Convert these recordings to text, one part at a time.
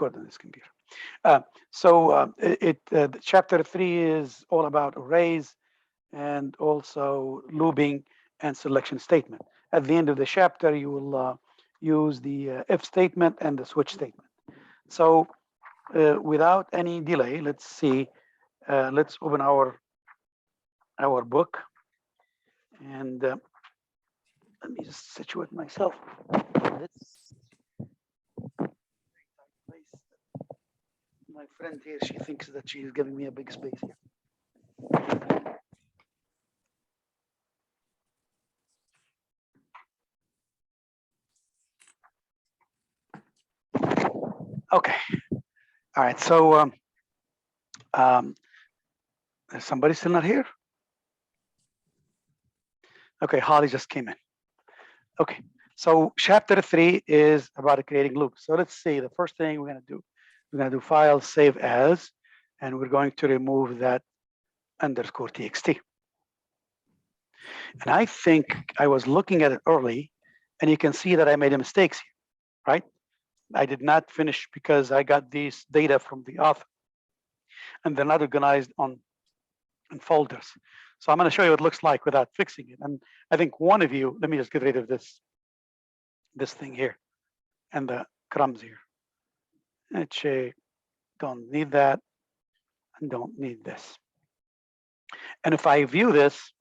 record on this computer. Chapter 3 is all about arrays and also looping and selection statement. At the end of the chapter, you will use the if statement and the switch statement. So without any delay, let's see. Let's open our book, and let me just situate myself. My friend here, she thinks that she is giving me a big space here. Okay. All right. So is somebody still not here? Okay, Holly just came in. Okay. So chapter 3 is about creating loops. So let's see. The first thing we're going to do, we're going to do file save as, and we're going to remove that _txt. And I think I was looking at it early, and you can see that I made a mistake here, right? I did not finish because I got these data from the author, and they're not organized in folders. So I'm going to show you what it looks like without fixing it. And I think one of you, let me just get rid of this thing here and the crumbs here. Actually, don't need that and don't need this. And if I view this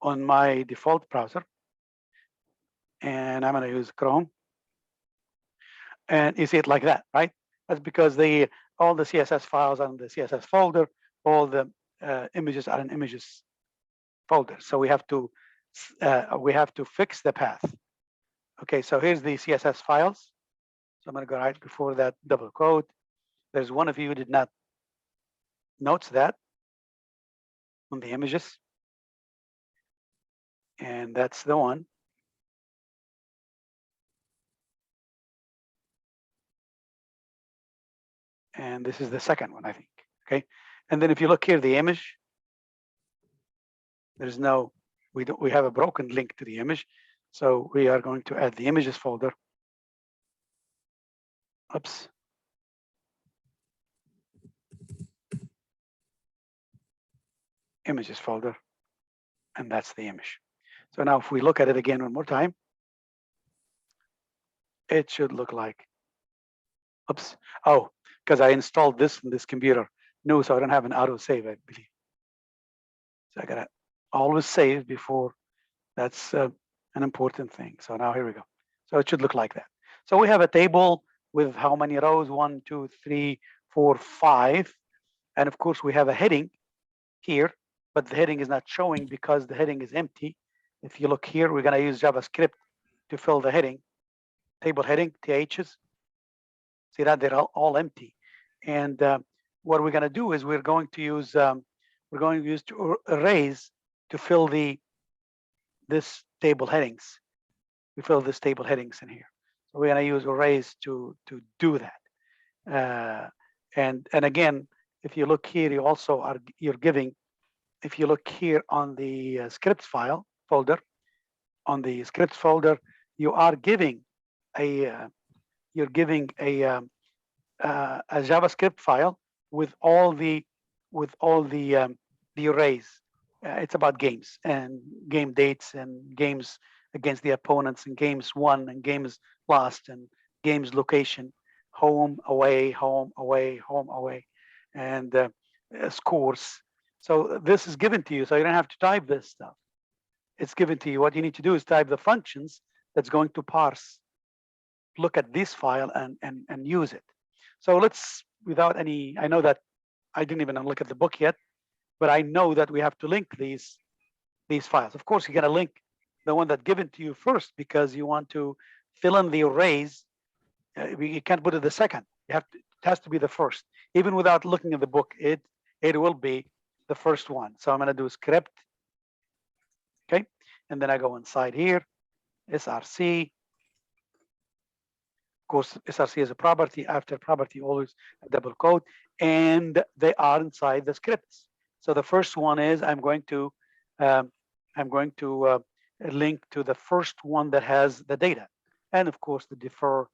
on my default browser, and I'm going to use Chrome, and you see it like that, right? That's because all the CSS files are in the CSS folder, all the images are in images folder. So we have to fix the path. Okay, so here's the CSS files. So I'm going to go right before that double quote. There's one of you who did not notice that on the images, and that's the one. And this is the second one, I think. Okay, and then if you look here, the image, there's no, we have a broken link to the image. So we are going to add the images folder. Oops. Images folder, and that's the image. So now if we look at it again one more time, it should look like, oops. Oh, because I installed this in this computer. No, so I don't have an auto save, I believe. So I gotta always save before. That's an important thing. So now here we go. So it should look like that. So we have a table with how many rows? 1, 2, 3, 4, 5. And of course we have a heading here, but the heading is not showing because the heading is empty. If you look here, we're gonna use JavaScript to fill the heading, table heading, THs. See that they're all empty. And what we're gonna do is we're going to use arrays to fill this table headings. We fill this table headings in here. So we're going to use arrays to do that. And again, if you look here, you're giving. If you look here on the scripts file folder, on the scripts folder, you are giving a JavaScript file with all the arrays. It's about games and game dates and games against the opponents and games won and games lost and games location, home, away, home, away, home, away, and scores. So this is given to you, so you don't have to type this stuff. It's given to you. What you need to do is type the functions that's going to parse, look at this file and use it. So let's, without any, I know that I didn't even look at the book yet, but I know that we have to link these files. Of course, you're going to link the one that's given to you first because you want to fill in the arrays. You can't put it the second. It has to be the first. Even without looking at the book, it will be the first one. So I'm going to do script, okay, and then I go inside here, src. Of course, src is a property. After property, always a double quote, and they are inside the scripts. So the first one is I'm going to link to the first one that has the data, and of course the defer.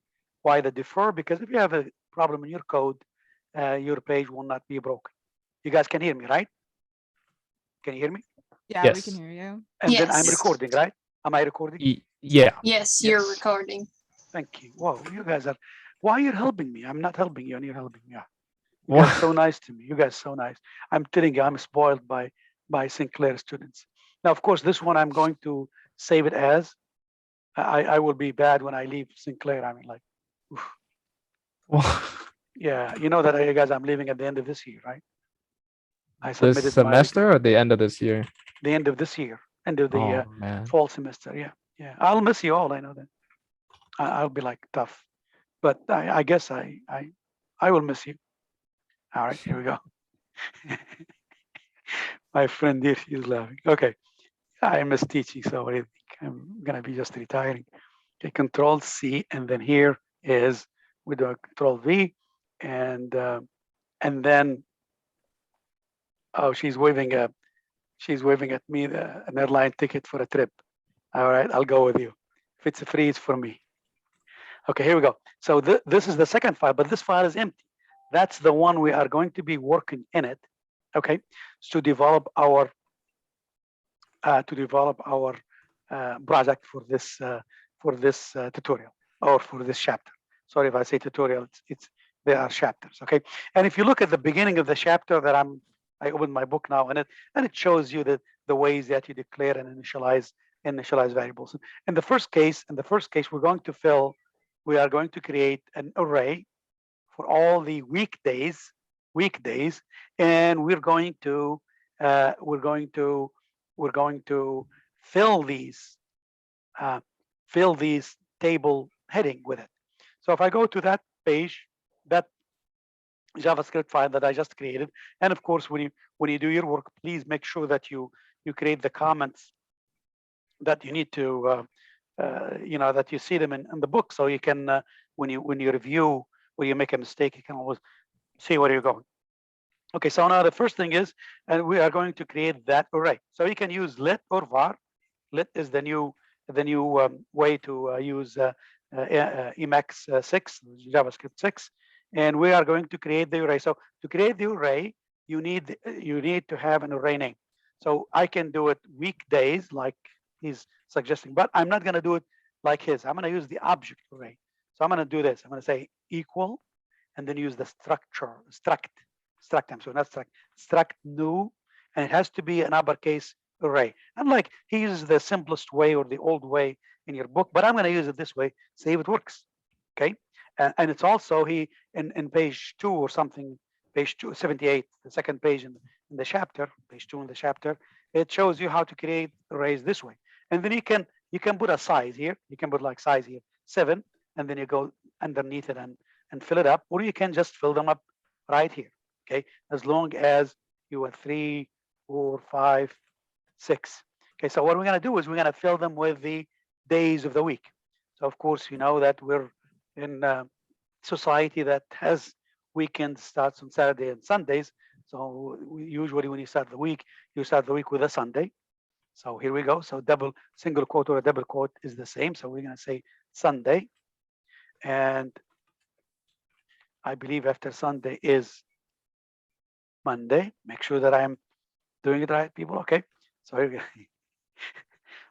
Why the defer? Because if you have problem in your code, your page will not be broken. You guys can hear me, right? Can you hear me? Yeah, Yes. we can hear you. And then I'm Yes. recording, right? Am I recording? Yeah. Yes, you're Yes. recording. Thank you. Whoa, you guys are. Why you're helping me? I'm not helping you, and you're helping me. Yeah. You guys are so nice to me. You guys are so nice. I'm telling you, I'm spoiled by Sinclair students. Now, of course, this one I'm going to save it as. I will be bad when I leave Sinclair. I mean, like, oof. Yeah, you know that, you guys, I'm leaving at the end of this year, right? I This submitted semester or the end of this year? the end of this year, end of the Oh man. fall semester. Yeah, yeah. I'll miss you all. I know that. I'll be like tough, but I guess I will miss you. All right, here we go. My friend here, she's laughing. Okay, I miss teaching, so I think I'm gonna be just retiring. Okay, Control C, and then here is we do a Control V, and then oh, she's waving at me an airline ticket for a trip. All right, I'll go with you. If it's free, it's for me. Okay, here we go. So this is the second file, but this file is empty. That's the one we are going to be working in it. Okay, to develop our project for this tutorial or for this chapter. Sorry if I say tutorial. They are chapters. Okay, and if you look at the beginning of the chapter that I opened my book now, and it shows you the ways that you declare and initialize variables. In the first case, we are going to create an array for all the weekdays, and we're going to fill these table heading with it. So if I go to that page, that JavaScript file that I just created, and of course, when you do your work, please make sure that you create the comments that you need to, that you see them in the book, so you can, when you review, when you make a mistake, you can always see where you're going. Okay, so now the first thing is, and we are going to create that array. So you can use lit or var. Lit is the new way to use Emacs 6, JavaScript 6, and we are going to create the array. So to create the array, you need to have an array name. So I can do it weekdays like he's suggesting, but I'm not going to do it like his. I'm going to use the object array. So I'm going to do this. I'm going to say equal, and then use the struct. I'm sorry, not struct new, and it has to be an uppercase array. Unlike he uses the simplest way or the old way in your book, but I'm going to use it this way, see if it works. Okay, and it's also in page 2 or something, page 278, the second page in the chapter, page 2 in the chapter, it shows you how to create arrays this way. And then you can put a size here. You can put like size here 7, and then you go underneath it and fill it up, or you can just fill them up right here. Okay, as long as you are 3, 4, 5, 6. Okay, so what we're going to do is we're going to fill them with the days of the week. So of course, you know that we're in a society that has weekends starts on Saturday and Sundays. So usually when you start the week with a Sunday. So here we go. So single quote or a double quote is the same. So we're going to say Sunday, and I believe after Sunday is Monday. Make sure that I'm doing it right, people. Okay. So here we go.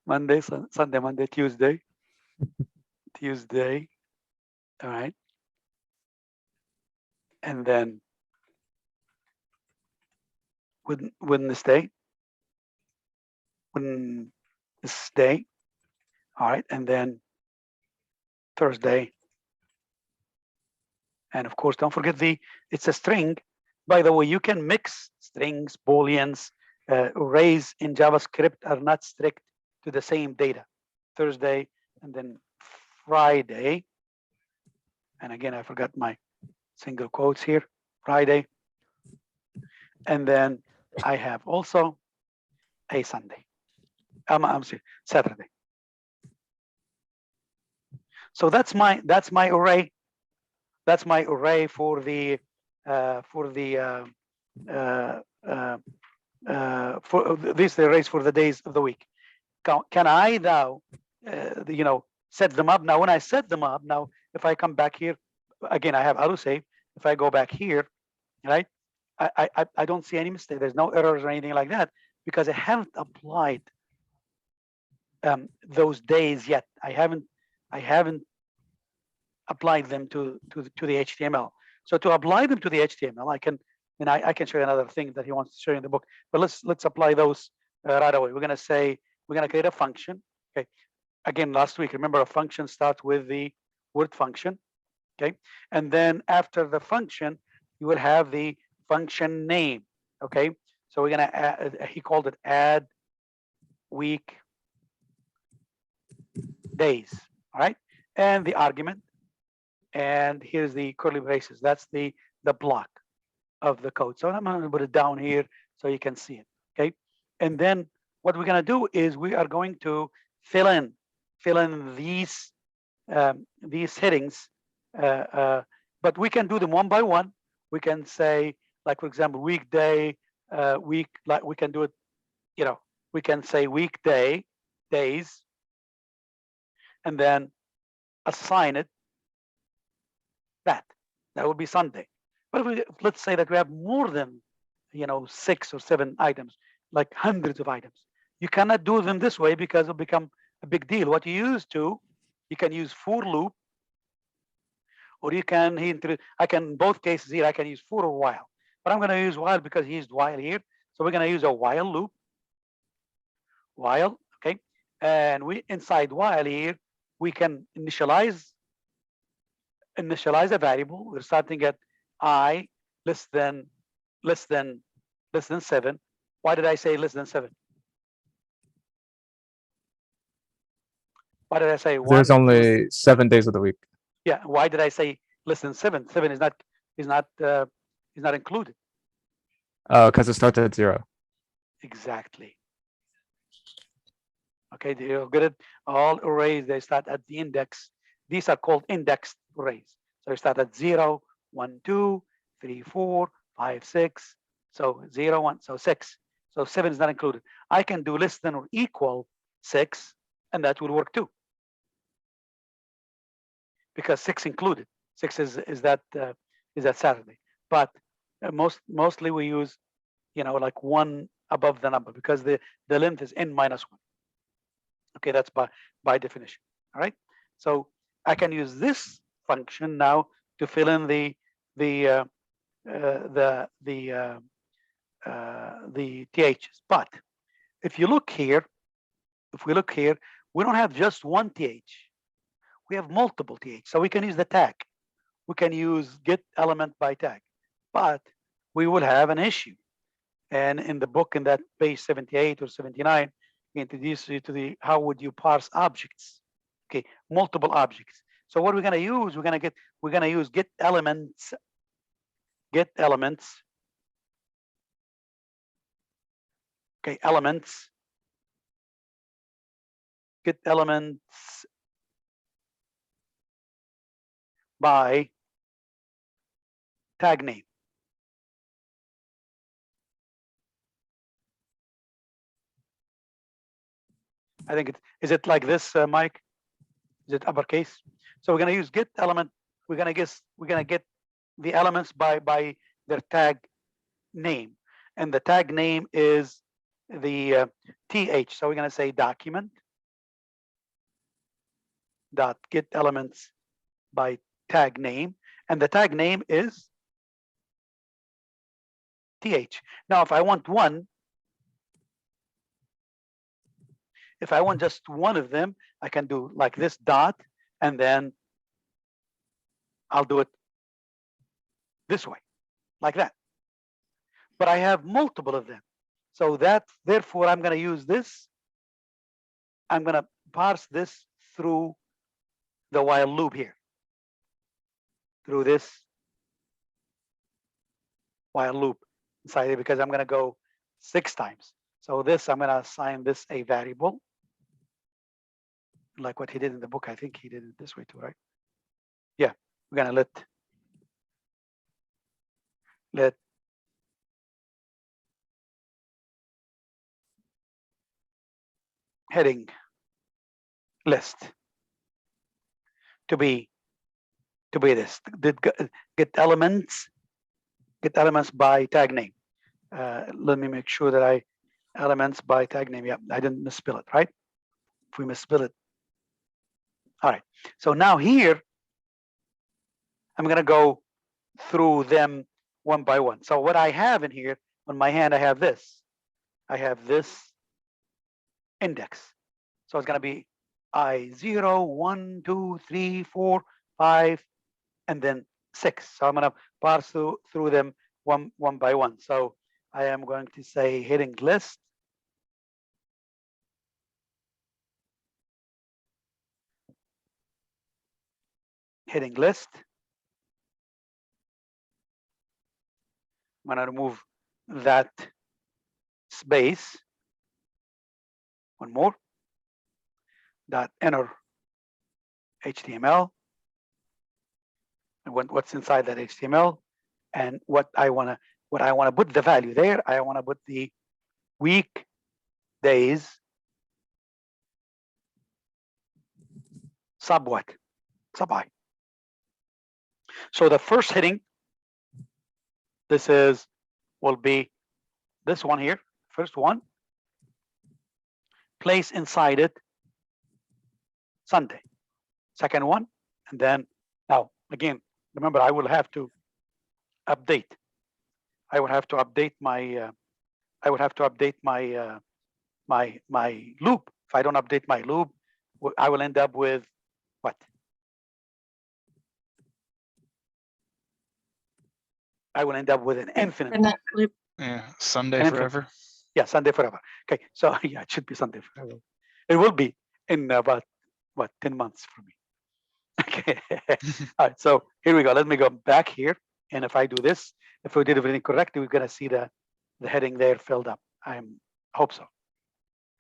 Monday, Sunday, Monday, Tuesday. All right. And then Wednesday. All right. And then Thursday. And of course, don't forget it's a string. By the way, you can mix strings, booleans, arrays in JavaScript are not strict to the same data. Thursday and then Friday. And again, I forgot my single quotes here. Friday. And then I have also a Sunday. I'm sorry, Saturday. So that's my array. That's my array for the these arrays for the days of the week. Can I now, set them up? Now, when I set them up, now if I come back here, again, I have autosave. if I go back here, right, I don't see any mistake. There's no errors or anything like that because I haven't applied those days yet. I haven't applied them to the HTML. So to apply them to the HTML, I can show you another thing that he wants to show you in the book. But let's apply those right away. We're going to say we're going to create a function. Okay. Again, last week, remember, a function starts with the word function. Okay. And then after the function, you will have the function name. Okay. So we're going to add, he called it add week days. All right. And the argument. And here's the curly braces. That's the block of the code. So I'm going to put it down here so you can see it. Okay. And then what we're going to do is we are going to fill in these headings, but we can do them one by one. We can say, like, for example, weekday, week, like we can do it, you know, we can say weekday, days, and then assign it that would be Sunday. But let's say that we have more than 6 or 7 items, like hundreds of items. You cannot do them this way because it'll become a big deal. What you can use for loop, or you can I can, in both cases here, I can use for or while. But I'm going to use while because he used while here. So we're going to use a while loop. While, okay. And we inside while here, we can initialize a variable. We're starting at I less than 7. Why did I say less than 7? Why did I say 1? There's only 7 days of the week. Yeah. Why did I say less than 7? 7 is not included. Because it starts at 0. Exactly. Okay, you get it. All arrays, they start at the index. These are called indexed arrays. So you start at 0, 1, 2, 3, 4, 5, 6. So 0, 1, so 6. So 7 is not included. I can do less than or equal 6, and that will work too. Because 6 included. 6 is that Saturday. But mostly we use, like 1 above the number because the length is n minus 1. Okay, that's by definition. All right. So I can use this function now to fill in the THs. But if you look here, we don't have just one TH. We have multiple TH. So we can use the tag. We can use get element by tag. But we will have an issue. And in the book, in that page 78 or 79, introduce you to how would you parse objects. Okay, multiple objects. So what we're going to use, we're going to use get elements. Okay, elements. Get elements by tag name. I think is it like this, Mike? Is it uppercase? So we're going to use get element. We're going to get the elements by their tag name, and the tag name is the th. So we're going to say document dot get elements by tag name, and the tag name is th. Now, if I want just one of them, I can do like this dot, and then I'll do it this way, like that. But I have multiple of them. So therefore, I'm going to use this. I'm going to parse this through the while loop here, through this while loop inside it, because I'm going to go 6 times. So this, I'm going to assign this a variable, like what he did in the book. I think he did it this way too, right? Yeah, we're going to let heading list to be to be this. Get elements by tag name. Let me make sure that elements by tag name. Yeah, I didn't misspell it, right? If we misspell it. All right. So now here, I'm going to go through them one by one. So what I have in here on my hand, I have this. I have this index. So it's going to be I0, 1, 2, 3, 4, 5, and then 6. So I'm going to parse through them one by one. So I am going to say heading list. Heading list. I'm going to remove that space. One more. Dot inner HTML. And what's inside that HTML, and what I want to put the value there. I want to put the week days sub what? Sub I. So the first heading, this will be this one here, first one. Place inside it Sunday. Second one, and then now again, remember I will have to update. I will have to update my my loop. If I don't update my loop, I will end up with what? I will end up with an infinite loop. Yeah, Sunday forever. Yeah, Sunday forever. Okay, so yeah, it should be Sunday forever. It will be in about what 10 months for me. Okay. All right, so here we go. Let me go back here, and if I do this, if we did everything correctly, we're gonna see the heading there filled up. I hope so.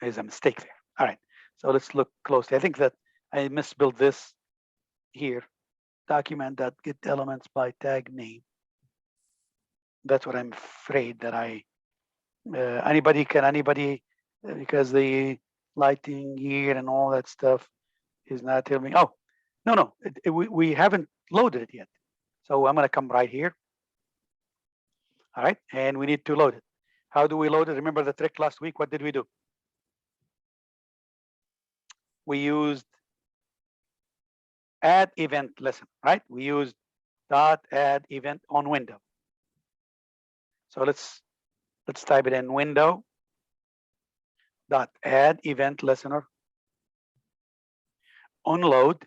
There's a mistake there. All right, so let's look closely. I think that I misspelled this here. Document.get elements by tag name. That's what I'm afraid that anybody, because the lighting here and all that stuff is not telling me. Oh, no, we haven't loaded it yet. So I'm gonna come right here. All right, and we need to load it. How do we load it? Remember the trick last week? What did we do? We used add event lesson, right? We used dot add event on window. So let's type it in window dot add event listener on load.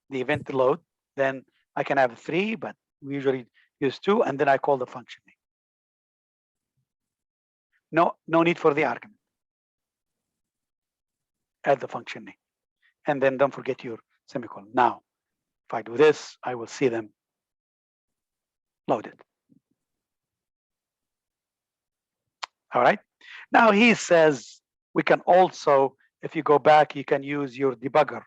The event to load, then I can have 3, but we usually use 2, and then I call the function name. No need for the argument. Add the function name, and then don't forget your semicolon. Now, if I do this, I will see them loaded. All right. Now he says we can also, if you go back, you can use your debugger.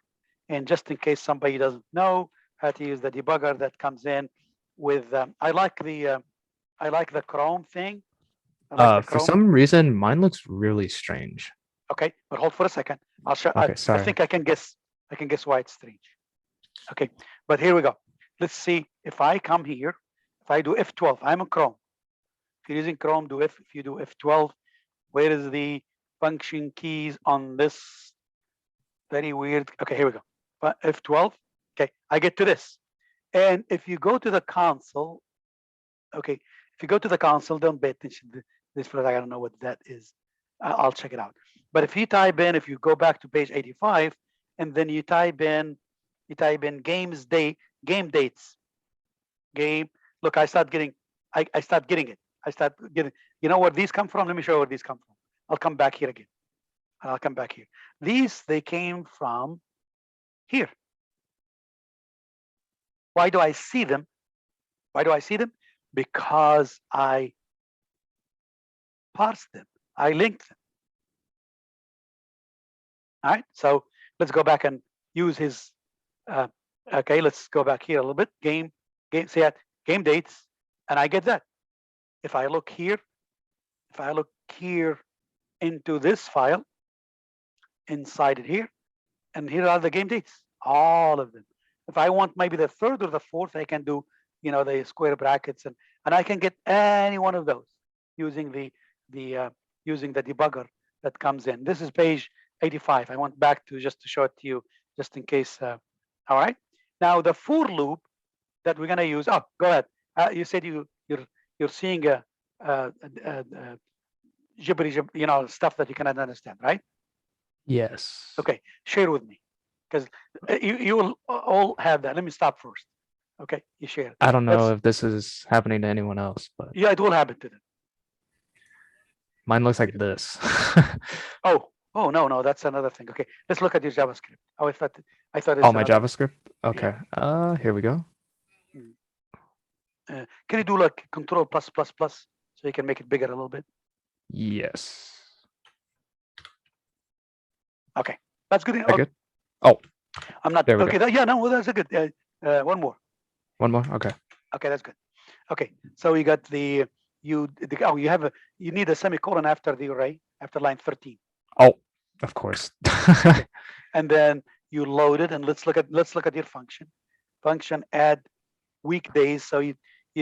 And just in case somebody doesn't know how to use the debugger that comes in with, I like the Chrome thing. For some reason, mine looks really strange. Okay, but hold for a second. I'll show. Okay, sorry. I think I can guess why it's strange. Okay, but here we go. Let's see if I come here. If I do F12, I'm in Chrome. If you're using Chrome, if you do F12, where is the function keys on this? Very weird. Okay, here we go. But F12. Okay, I get to this. And if you go to the console, okay, if you go to the console, don't pay attention to this for I don't know what that is. I'll check it out. But if you type in, if you go back to page 85, and then you type in game dates. Look, I start getting it. I start getting, you know where these come from? Let me show you where these come from. I'll come back here again. And I'll come back here. They came from here. Why do I see them? Because I parsed them. I linked them. All right, so let's go back and use his, okay, let's go back here a little bit. Game dates, and I get that. If I look here into this file, inside it here, And here are the game dates, all of them. If I want maybe the third or the fourth, I can do, the square brackets, and I can get any one of those using the using the debugger that comes in. This is page 85. I went back to just to show it to you, just in case. All right. Now the for loop that we're gonna use. Oh, go ahead. You said you're seeing a gibberish, stuff that you cannot understand, right? Yes. Okay, share with me, because you will all have that. Let me stop first. Okay, you share. I don't know Let's. if this is happening to anyone else, but Yeah, it will happen to them. mine looks like this. Oh no, that's another thing. Okay, let's look at your JavaScript. Oh, I thought it's Oh, my another. JavaScript. Okay. Here we go. Can you do like Control plus plus plus so you can make it bigger a little bit? Yes. Okay, that's good. Very good. Oh, I'm not. there we Okay, go. yeah, no, that's a good. One more. One more. Okay. Okay, that's good. Okay, so you got you need a semicolon after the array, after line 13. Oh, of course. And then you load it, and let's look at your function. Function add weekdays, so you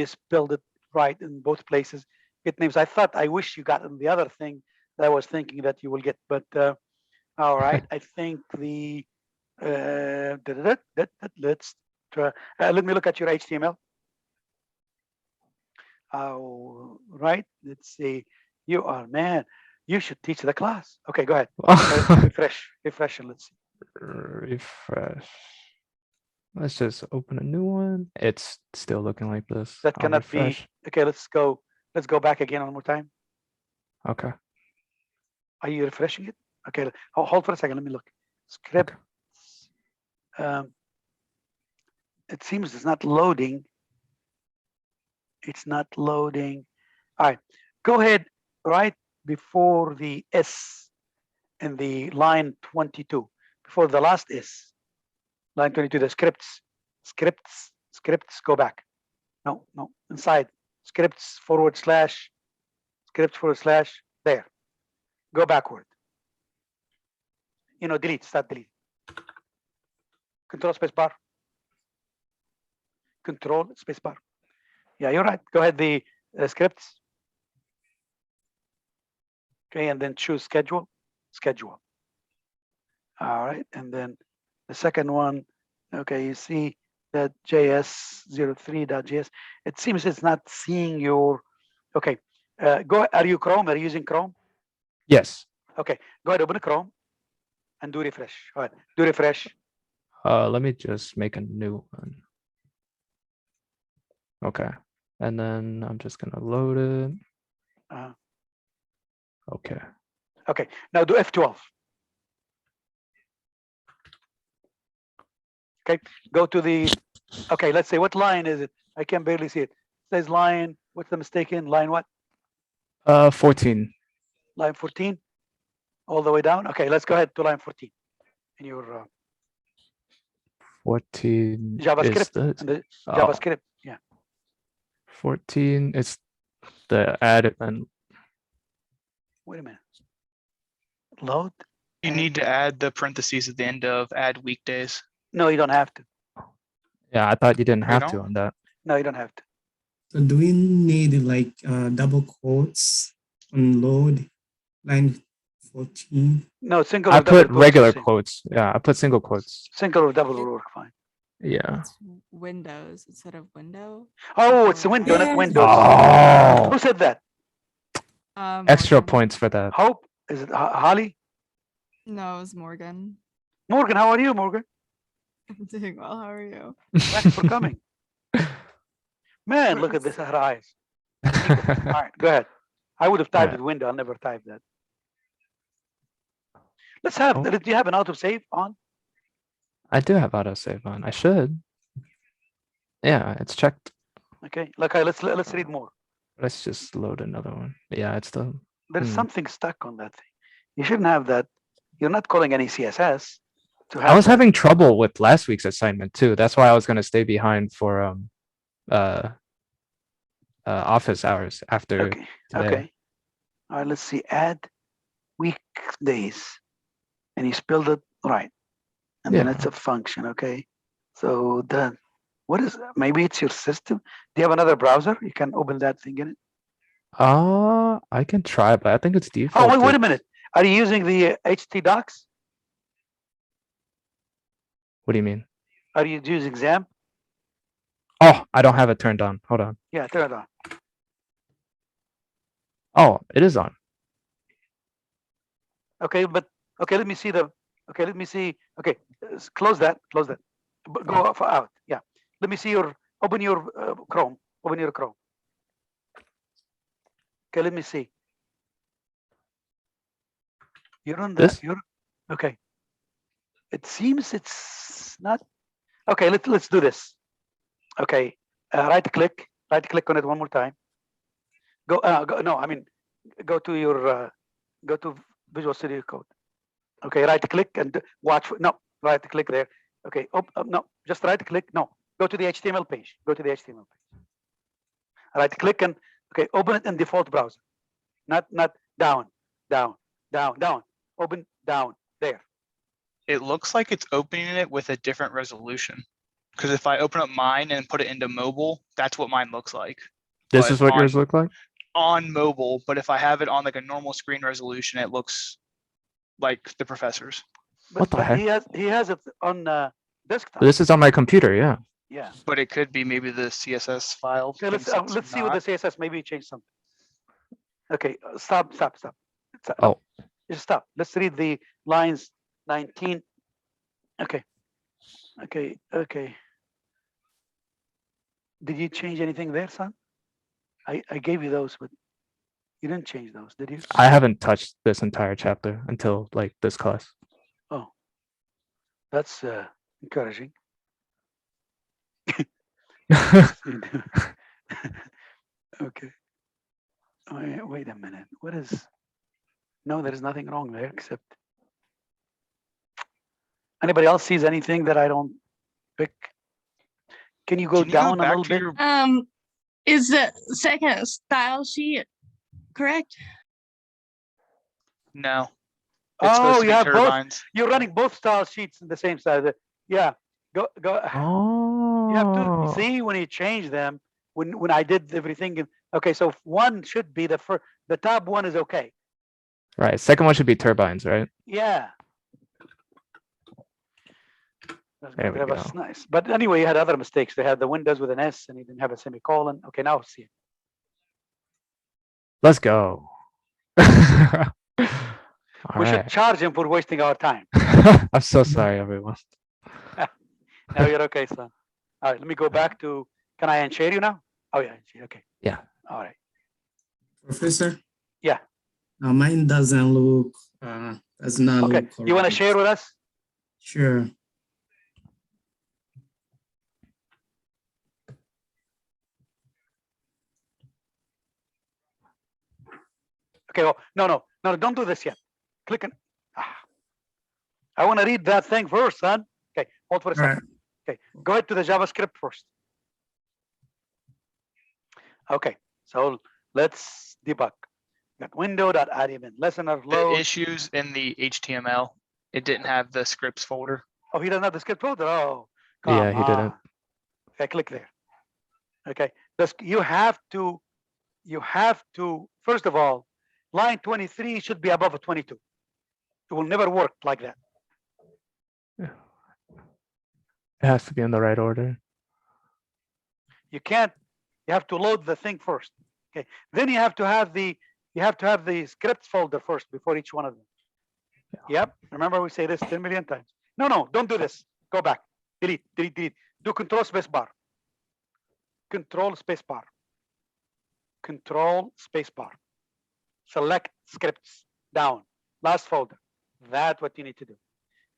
spelled it right in both places. Get names. I wish you got in the other thing that I was thinking that you will get, but all right. I think the let's try. Let me look at your HTML. All right. Let's see. You are, man. You should teach the class. Okay, go ahead. Refresh, and let's see. Refresh. Let's just open a new one. It's still looking like this. That I'll cannot be. refresh. Okay, let's go back again one more time. Okay. Are you refreshing it? Okay, hold for a second. Let me look. Script. Okay. It seems it's not loading. It's not loading. All right, go ahead right before the S in the line 22, before the last S, line 22, the scripts, go back. No, inside scripts /, there. Go backward. Delete, start delete. Control space bar. Control space bar. Yeah, you're right. Go ahead, the scripts. Okay, and then choose schedule. All right, and then the second one. Okay, you see that JS03.js. It seems it's not seeing your. Okay, go. Are you Chrome? Are you using Chrome? Yes. Okay, go ahead, open a Chrome, and do refresh. All right, do refresh. Let me just make a new one. Okay, and then I'm just gonna load it. Okay. Okay, now do F12. Okay, go to the. Okay, let's say what line is it? I can barely see it. It says line. What's the mistake in line? What? 14. Line 14, all the way down. Okay, let's go ahead to line 14 in your 14 JavaScript. And the JavaScript, yeah. 14. It's the add and. Wait a minute. Load. You need to add the parentheses at the end of add weekdays. No, you don't have to. Yeah, I thought you didn't You have don't? to on that. No, you don't have to. So do we need like double quotes on load line 14? No, single I or double put quotes. regular quotes. Yeah, I put single quotes. Single or double will work fine. Yeah. It's Windows instead of window. Oh, it's a window, not Yeah. Windows. Oh, Who said that? extra Morgan. points for that. Hope? Is it Holly? No, it's Morgan. Morgan, how are you, Morgan? I'm doing well. How are you? Thanks for coming. Man, look at this, her eyes. All right, go ahead. I would have typed Yeah. it window. I'll never type that. Let's have. Oh. Do you have an autosave on? I do have autosave on. I should. Yeah, it's checked. Okay. Okay. Let's read more. Let's just load another one. Yeah, it's the. There's something stuck on that thing. You shouldn't have that. You're not calling any CSS to have. I was that. having trouble with last week's assignment too. That's why I was gonna stay behind for office hours after Okay. today. Okay. All right. Let's see. Add weekdays, and you spelled it right. And then Yeah. it's a function, okay? So then, what is, maybe it's your system? Do you have another browser? You can open that thing in it? I can try, but I think it's Oh, default. wait a minute. Are you using the HT docs? What do you mean? Are you using XAMPP? Oh, I don't have it turned on. Hold on. Yeah, turn it on. Oh, it is on. Okay, but, okay, let me see the, okay, let me see. Okay, close that, Go out, yeah. Let me see open your Chrome, open your Chrome. Okay, let me see. You're on This? okay. It seems it's not, okay, let's do this. Okay, right click on it one more time. Go, no, I mean, go to your, go to Visual Studio Code. Okay, right click and watch, no, right click there. Okay, no, just right click, no, go to the HTML page, Right click and, okay, open it in default browser. Not down, open down, there. It looks like it's opening it with a different resolution. Because if I open up mine and put it into mobile, that's what mine looks like. This But is what on- yours look like? On mobile, but if I have it on like a normal screen resolution, it looks like the professor's. What the But heck? he has it on desktop. This is on my computer, yeah. Yeah. But it could be maybe the CSS file. Okay, let's thinks it's let's see with not. the CSS. Maybe change something. Okay, stop. Oh. Just stop. Let's read the lines 19. Okay. Did you change anything there, son? I gave you those, but you didn't change those, did you? I haven't touched this entire chapter until like this class. Oh, that's encouraging. Okay. Wait a minute. What is? No, there is nothing wrong there except. Anybody else sees anything that I don't pick? Can you go Can you go down a back little to bit? your- Is the second style sheet correct? No. It's Oh, supposed to you be have both. turbines. You're running both style sheets in the same side. Yeah. Go. Oh. You have to see when you change them. When I did everything. Okay, so one should be the first. The top one is okay. Right. Second one should be turbines, right? Yeah. That's There gonna we give us go. nice. But anyway, you had other mistakes. They had the windows with an S and you didn't have a semicolon. Okay, now see it. Let's go. All We should right. charge him for wasting our time. I'm so sorry, everyone. Now you're okay, son. All right, let me go back to, can I unshare you now? Oh yeah, okay. Yeah. All right. Professor? Yeah. Mine doesn't look, does not Okay, look correct. you want to share with us? Sure. Okay, well, no, don't do this yet. Click on, I want to read that thing first, son. Okay, hold for a second. Right. Okay, go ahead to the JavaScript first. Okay, so let's debug. Got window.add event, listener The load. issues in the HTML, it didn't have the scripts folder. Oh, he doesn't have the script folder. Oh, Yeah, come he didn't. on. Okay, click there. Okay, you have to, first of all, line 23 should be above a 22. It will never work like that. It has to be in the right order. You can't, you have to load the thing first. Okay, then you have to have the scripts folder first before each one of them. Yep, remember we say this 10 million times. No, don't do this. Go back, delete. Do control space bar. Control space bar. Select scripts down, last folder. That's what you need to do.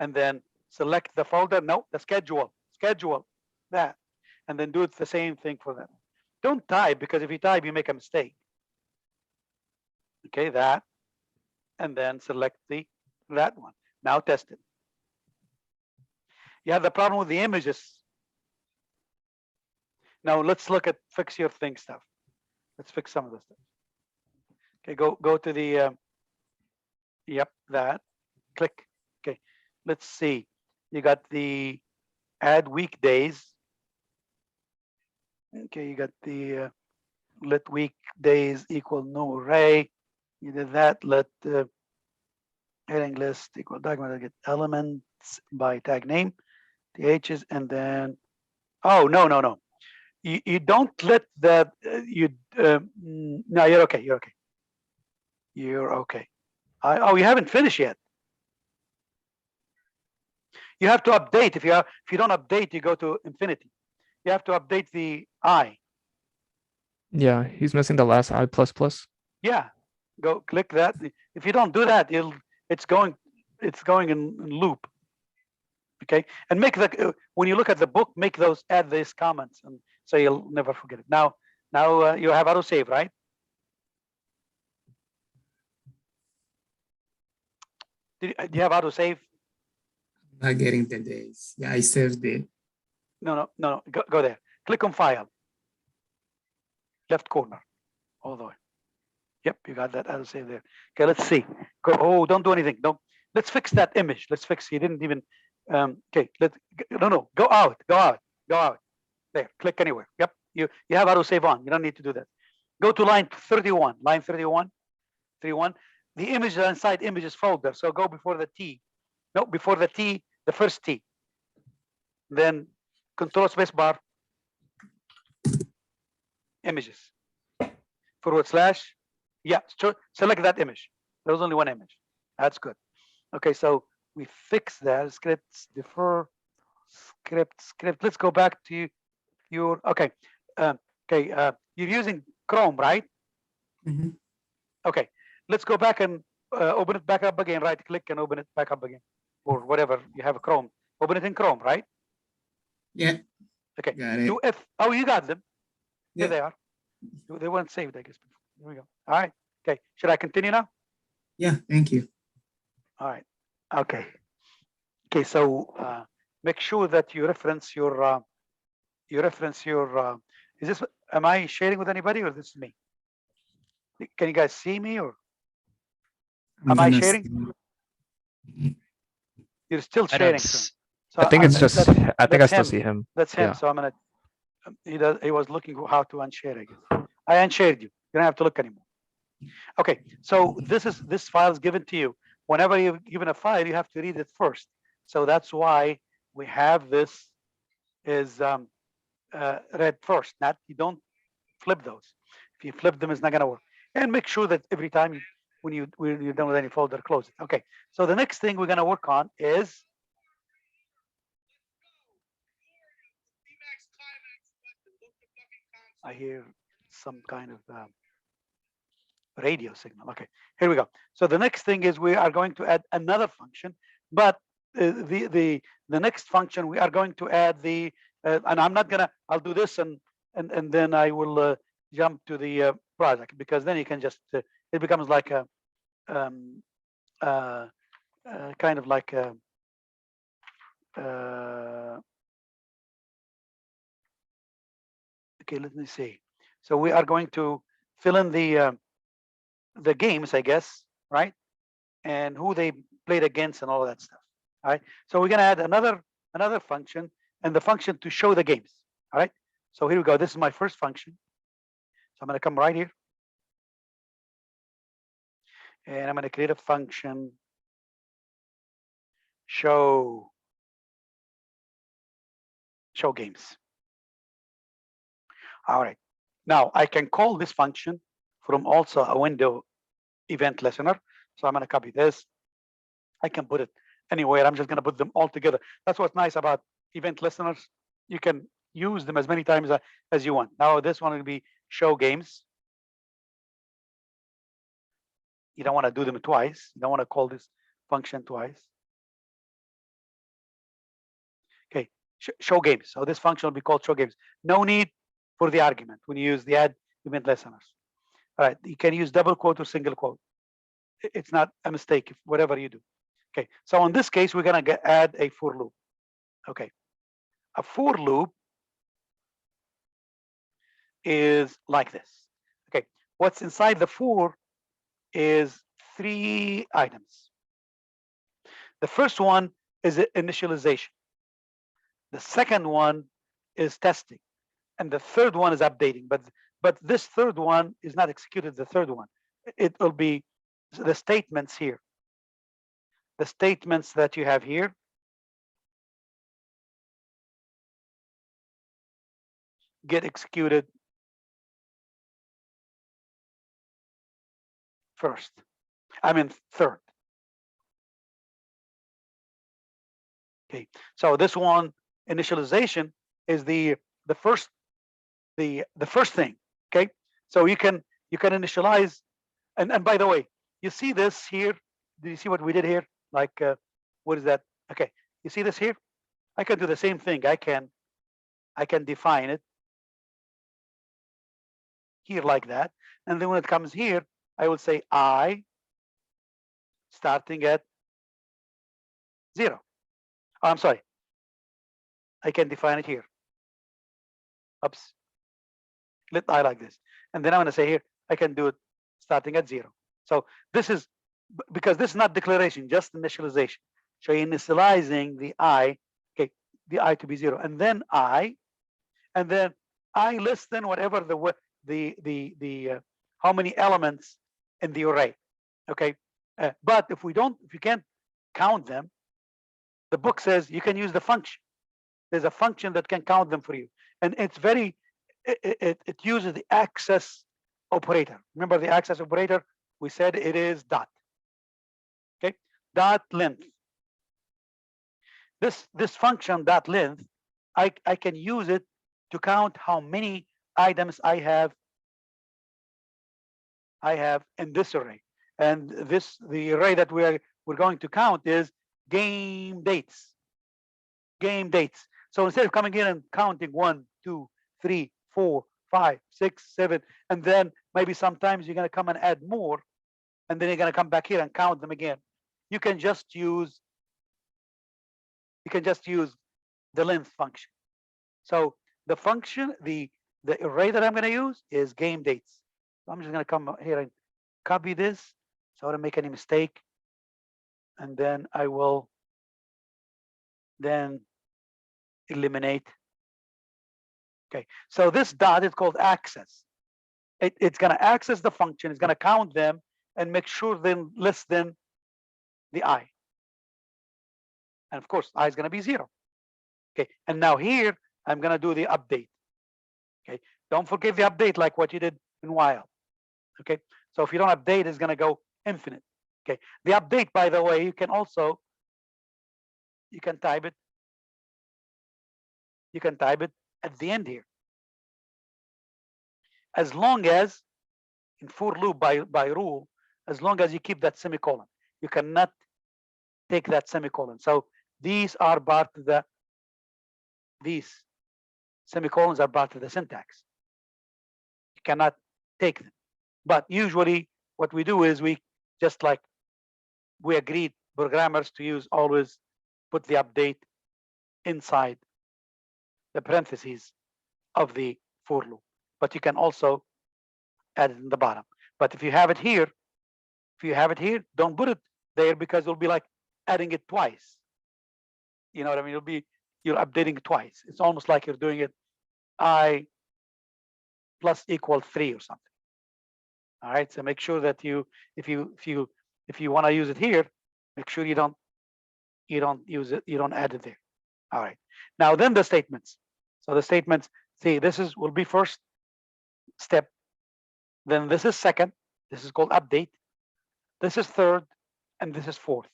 And then select the folder, no, the schedule, that. And then do the same thing for them. Don't type, because if you type, you make a mistake. Okay, that. And then select that one. Now test it. You have the problem with the images. Now let's look at fix your thing stuff. Let's fix some of this stuff. Okay, go to the, yep, that. Click. Okay, let's see. You got the add weekdays. Okay, you got the let weekdays equal no array. You did that. Let heading list equal document get elements by tag name, the H's, and then no. You don't let that no, you're okay. You're okay. Oh, you haven't finished yet. You have to update. If you don't update, you go to infinity. You have to update the I. Yeah, he's missing the last I plus plus. Yeah, go click that. If you don't do that, it's going in loop. Okay, and make the when you look at the book, add these comments, and so you'll never forget it. Now you have autosave, right? Do you have autosave? Not getting the days. Yeah, I saved it. No. Go there. Click on file. Left corner, all the way. Yep, you got that autosave there. Okay, let's see. Go. Oh, don't do anything. No, let's fix that image. Let's fix. You didn't even. Okay, no. Go out. There. Click anywhere. Yep. You have autosave on. You don't need to do that. Go to line 31. Line 31. 31. The image is inside images folder. So go before the T. No, before the T, the first T. Then control space bar. Images. /. Yeah, select that image. There was only one image. That's good. Okay, so we fix that. Scripts, defer, script. Let's go back to your, okay. You're using Chrome, right? Mhm. Okay, let's go back and open it back up again. Right click and open it back up again. Or whatever, you have a Chrome. Open it in Chrome, right? Yeah. Okay. Got it. Do F. Oh, you got them. Yeah. Here they are. They weren't saved, I guess. Here we go. All right. Okay. Should I continue now? Yeah, thank you. All right. Okay. Okay. So make sure that you reference your. Is this? Am I sharing with anybody, or this is me? Can you guys see me, or I'm am I gonna sharing? You're still I sharing. don't. So I think it's just. that's I think I that's still him. see him. That's him. Yeah. So I'm gonna. He was looking how to unshare. I guess I unshared you. You don't have to look anymore. Okay. So this file is given to you. Whenever you're given a file, you have to read it first. So that's why we have this is read first. Not you don't flip those. If you flip them, it's not gonna work. And make sure that every time when you're done with any folder, close it. Okay. So the next thing we're gonna work on is. I hear some kind of radio signal. Okay, here we go. So the next thing is we are going to add another function, but the next function we are going to add the and I'm not gonna. I'll do this and then I will jump to the project, because then you can just it becomes like a kind of like a okay. Let me see. So we are going to fill in the games, I guess, right? And who they played against and all of that stuff. All right. So we're gonna add another function, and the function to show the games. All right. So here we go. This is my first function. So I'm gonna come right here, and I'm gonna create a function show games. All right. Now I can call this function from also a window event listener. So I'm gonna copy this. I can put it anywhere. I'm just gonna put them all together. That's what's nice about event listeners. You can use them as many times as you want. Now this one will be show games. You don't want to do them twice. You don't want to call this function twice. Okay, show games. So this function will be called show games. No need for the argument when you use the add event listeners. All right, you can use double quote or single quote. It's not a mistake, whatever you do. Okay, so in this case, we're gonna add a for loop. Okay, a for loop is like this. Okay, what's inside the for is 3 items. The first one is initialization. The second one is testing, and the third one is updating. But this third one is not executed. The third one, it will be the statements here. The statements that you have here get executed first. I mean third. Okay, so this one, initialization, is the first thing. Okay, so you can initialize, and by the way, you see this here. Do you see what we did here? Like what is that? Okay, you see this here? I can do the same thing. I can define it here like that, and then when it comes here, I will say I starting at 0. Oh, I'm sorry. I can define it here. Oops. Let I like this, and then I'm going to say here I can do it starting at 0. So this is because this is not declaration, just initialization. So you're initializing the I, okay, the I to be 0, and then I less than whatever the how many elements in the array. Okay, but if you can't count them, the book says you can use the function. There's a function that can count them for you, and it's very it uses the access operator. Remember the access operator? We said it is dot. Okay, dot length. This function dot length, I can use it to count how many items I have in this array. And the array that we're going to count is game dates. Game dates. So instead of coming in and counting 1, 2, 3, 4, 5, 6, 7, and then maybe sometimes you're going to come and add more, and then you're going to come back here and count them again. You can just use the length function. So the function, the array that I'm going to use is game dates. So I'm just going to come here and copy this so I don't make any mistake, and then I will then eliminate. Okay, so this dot is called access. It's going to access the function. It's going to count them and make sure then less than the I. And of course, I is going to be 0. Okay, and now here I'm going to do the update. Okay, don't forget the update like what you did in while. Okay, so if you don't update, it's going to go infinite. Okay, the update, by the way, you can type it. You can type it at the end here. As long as in for loop by rule, as long as you keep that semicolon, you cannot take that semicolon. So these are part of these semicolons are part of the syntax. You cannot take them. But usually what we do is we just like we agreed programmers to use always put the update inside the parentheses of the for loop. But you can also add it in the bottom. But if you have it here, don't put it there because it'll be like adding it twice. You know what I mean? You're updating it twice. It's almost like you're doing it I plus equal 3 or something. All right. So make sure that if you want to use it here, make sure you don't use it. You don't add it there. All right. Now then the statements. So the statements. See, will be first step. Then this is second. This is called update. This is third, and this is fourth.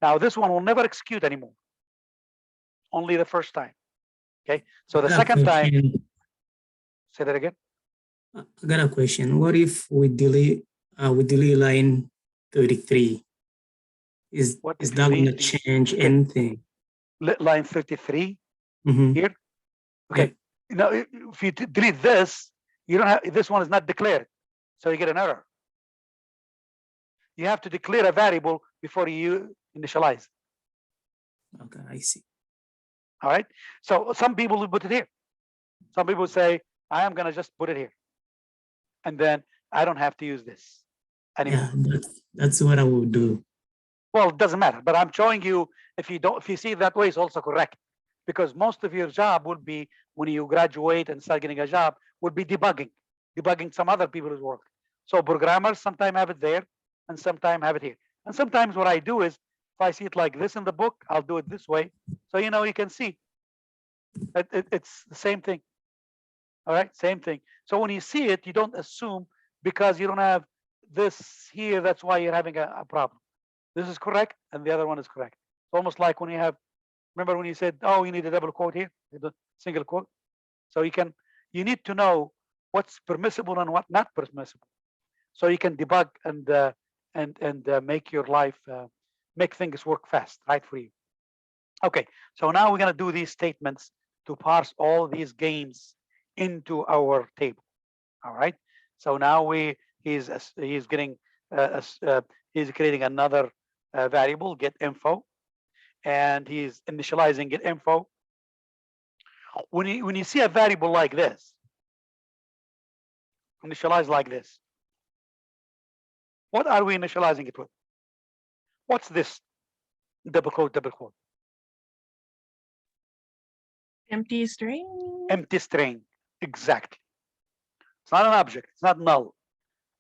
Now this one will never execute anymore. Only the first time. Okay. So the second time. Say that again. I got a question. What if we delete line 33? Is that going to change anything? Line 33 Mm-hmm. here. Okay. Yeah. Now if you delete this, you don't have this one is not declared, so you get an error. You have to declare a variable before you initialize. Okay, I see. All right. So some people will put it here. Some people say, I am going to just put it here. And then I don't have to use this anymore. Yeah, that's what I will do. Well, it doesn't matter, but I'm showing you If you see it that way, it's also correct, because most of your job would be when you graduate and start getting a job would be debugging some other people's work. So programmers sometimes have it there and sometimes have it here. And sometimes what I do is, if I see it like this in the book, I'll do it this way. So you can see it's the same thing. All right, same thing. So when you see it, you don't assume because you don't have this here, that's why you're having a problem. This is correct and the other one is correct. It's almost like when you have, remember when you said, oh, you need a double quote here, the single quote. So you need to know what's permissible and what not permissible, so you can debug and make your life, make things work fast, right, for you. Okay, so now we're gonna do these statements to parse all these games into our table. All right. So now he's getting he's creating another variable, get info, and he's initializing get info. When you see a variable like this, initialized like this, what are we initializing it with? What's this? Double quote, double quote. Empty string. Empty string. Exactly. It's not an object. It's not null.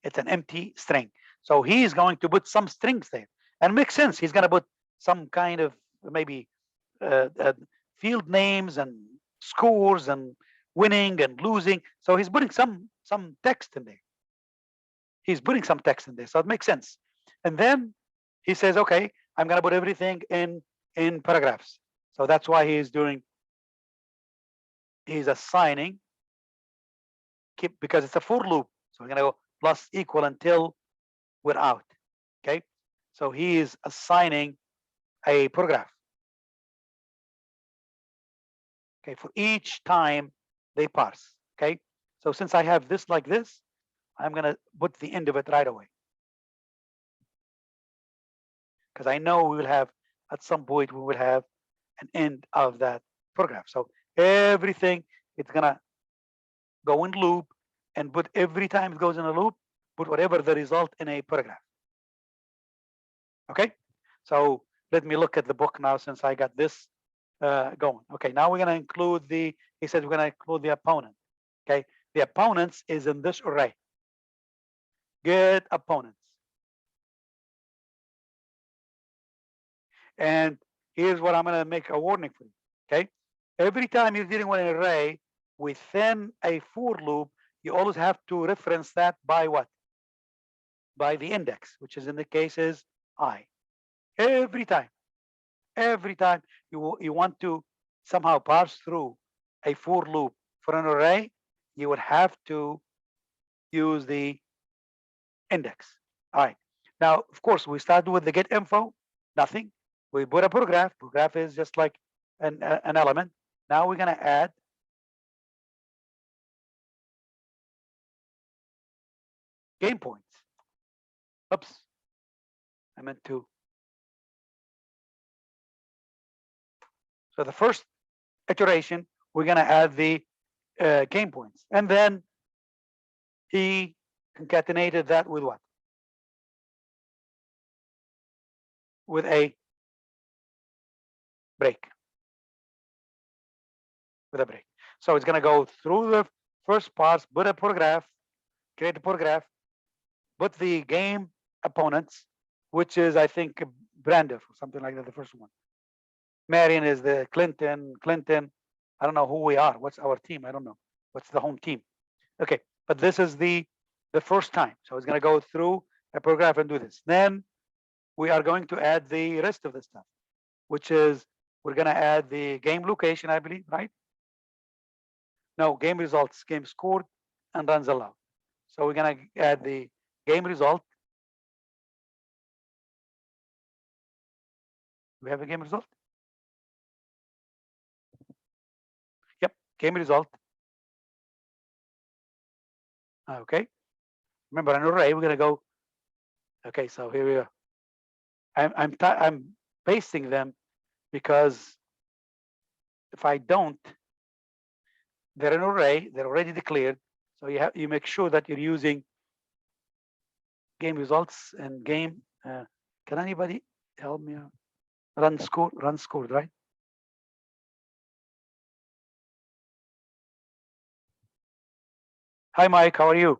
It's an empty string. So he's going to put some strings there, and it makes sense. He's going to put some kind of maybe field names and scores and winning and losing. So he's putting some text in there. He's putting some text in there, so it makes sense. And then he says, okay, I'm going to put everything in paragraphs. So that's why he's assigning, because it's a for loop. So we're going to go plus equal until we're out. Okay, so he is assigning a paragraph. Okay, for each time they parse. Okay, so since I have this like this, I'm going to put the end of it right away, because I know we will have, at some point we will have an end of that paragraph. So everything, it's going to go in loop, and put every time it goes in a loop, put whatever the result in a paragraph. Okay, so let me look at the book now, since I got this going. Okay, now we're going to include he said we're going to include the opponent. Okay, the opponents is in this array. Get opponents. And here's what I'm going to make a warning for you. Okay, every time you're dealing with an array within a for loop, you always have to reference that by what? By the index, which is in the case is I. Every time you want to somehow parse through a for loop for an array, you would have to use the index. All right. Now, of course, we start with the get info, nothing. We put a paragraph. Paragraph is just like an element. Now we're going to add game points. Oops, I meant to. So the first iteration, we're going to add the game points, and then he concatenated that with what? With a break. With a break. So it's going to go through the first parts, put a paragraph, create a paragraph, put the game opponents, which is, I think, Brandon or something like that, the first one. Marion is the Clinton. I don't know who we are. What's our team? I don't know. What's the home team? Okay, but this is the first time. So it's going to go through a paragraph and do this. Then we are going to add the rest of the stuff, which is we're going to add the game location, I believe, right? No, game results, game scored, and runs allowed. So we're going to add the game result. We have a game result. Yep, game result. Okay. Remember, an array, we're going to go. Okay, so here we are. I'm pasting them because if I don't, they're an array, they're already declared. So you make sure that you're using game results and game. Can anybody help me out? run scored, right? Hi, Mike. How are you?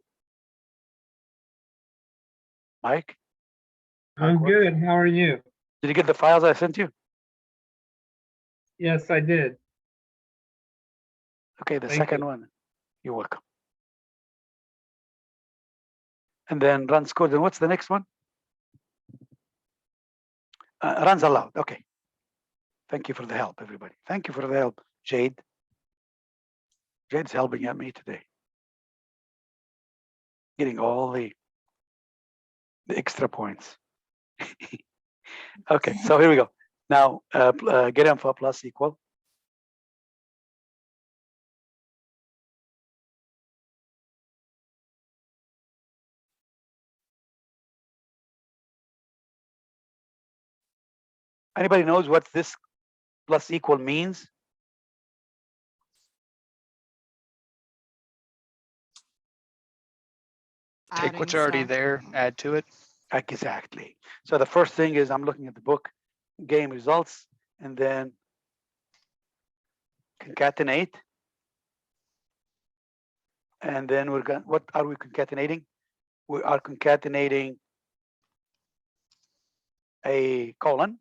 Mike? I'm good. How are you? Did you get the files I sent you? Yes, I did. Okay, the Thank second you. one. You're welcome. And then runs code. And what's the next one? Runs allowed. Okay. Thank you for the help, everybody. Thank you for the help, Jade. Jade's helping at me today. Getting all the extra points. Okay, so here we go. Now, get info plus equal. Anybody knows what this plus equal means? Take what's Adding already stuff. there, add to it. Exactly. So the first thing is I'm looking at the book, game results, and then concatenate. And then we're going, what are we concatenating? We are concatenating a colon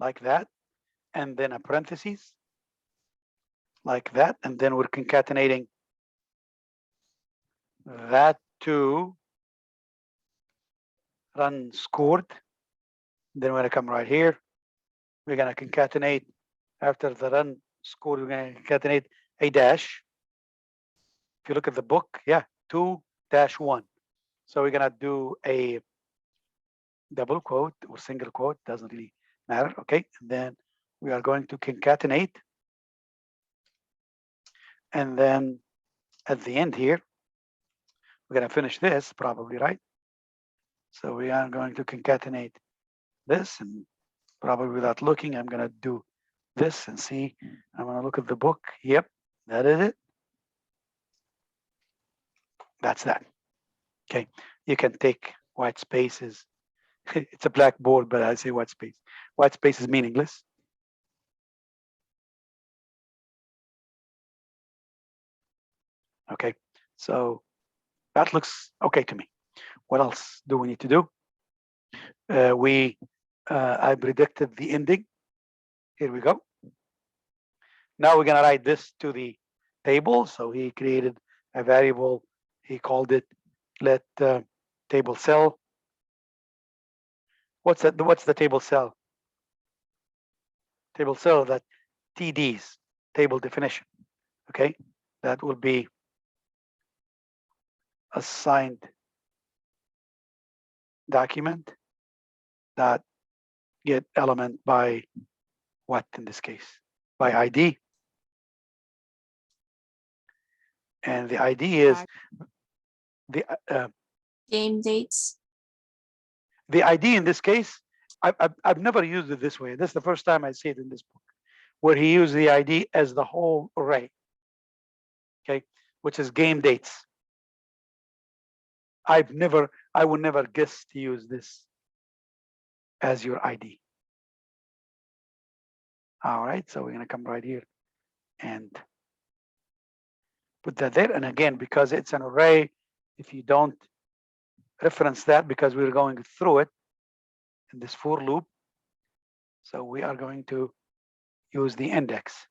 like that, and then a parentheses like that. And then we're concatenating that to run scored. Then we're gonna come right here. We're gonna concatenate after the run scored, we're gonna concatenate a dash. If you look at the book, yeah, 2-1. So we're gonna do a double quote or single quote, doesn't really matter, okay? And then we are going to concatenate. And then at the end here, we're gonna finish this probably, right? So we are going to concatenate this, and probably without looking, I'm gonna do this and see. I'm gonna look at the book. Yep, that is it. That's that. Okay, you can take white spaces. It's a blackboard, but I say white space. White space is meaningless. Okay, so that looks okay to me. What else do we need to do? I predicted the ending. Here we go. Now we're gonna write this to the table. So he created a variable. He called it let table cell. What's that? What's the table cell? Table cell, that TDs, table definition. Okay, that will be assigned document that get element by what in this case? By ID. And the ID is the Game dates. the ID in this case. I've never used it this way. This is the first time I see it in this book, where he used the ID as the whole array. Okay, which is game dates. I would never guess to use this as your ID. All right, so we're gonna come right here and put that there. And again, because it's an array, if you don't reference that, because we're going through it in this for loop, so we are going to use the index.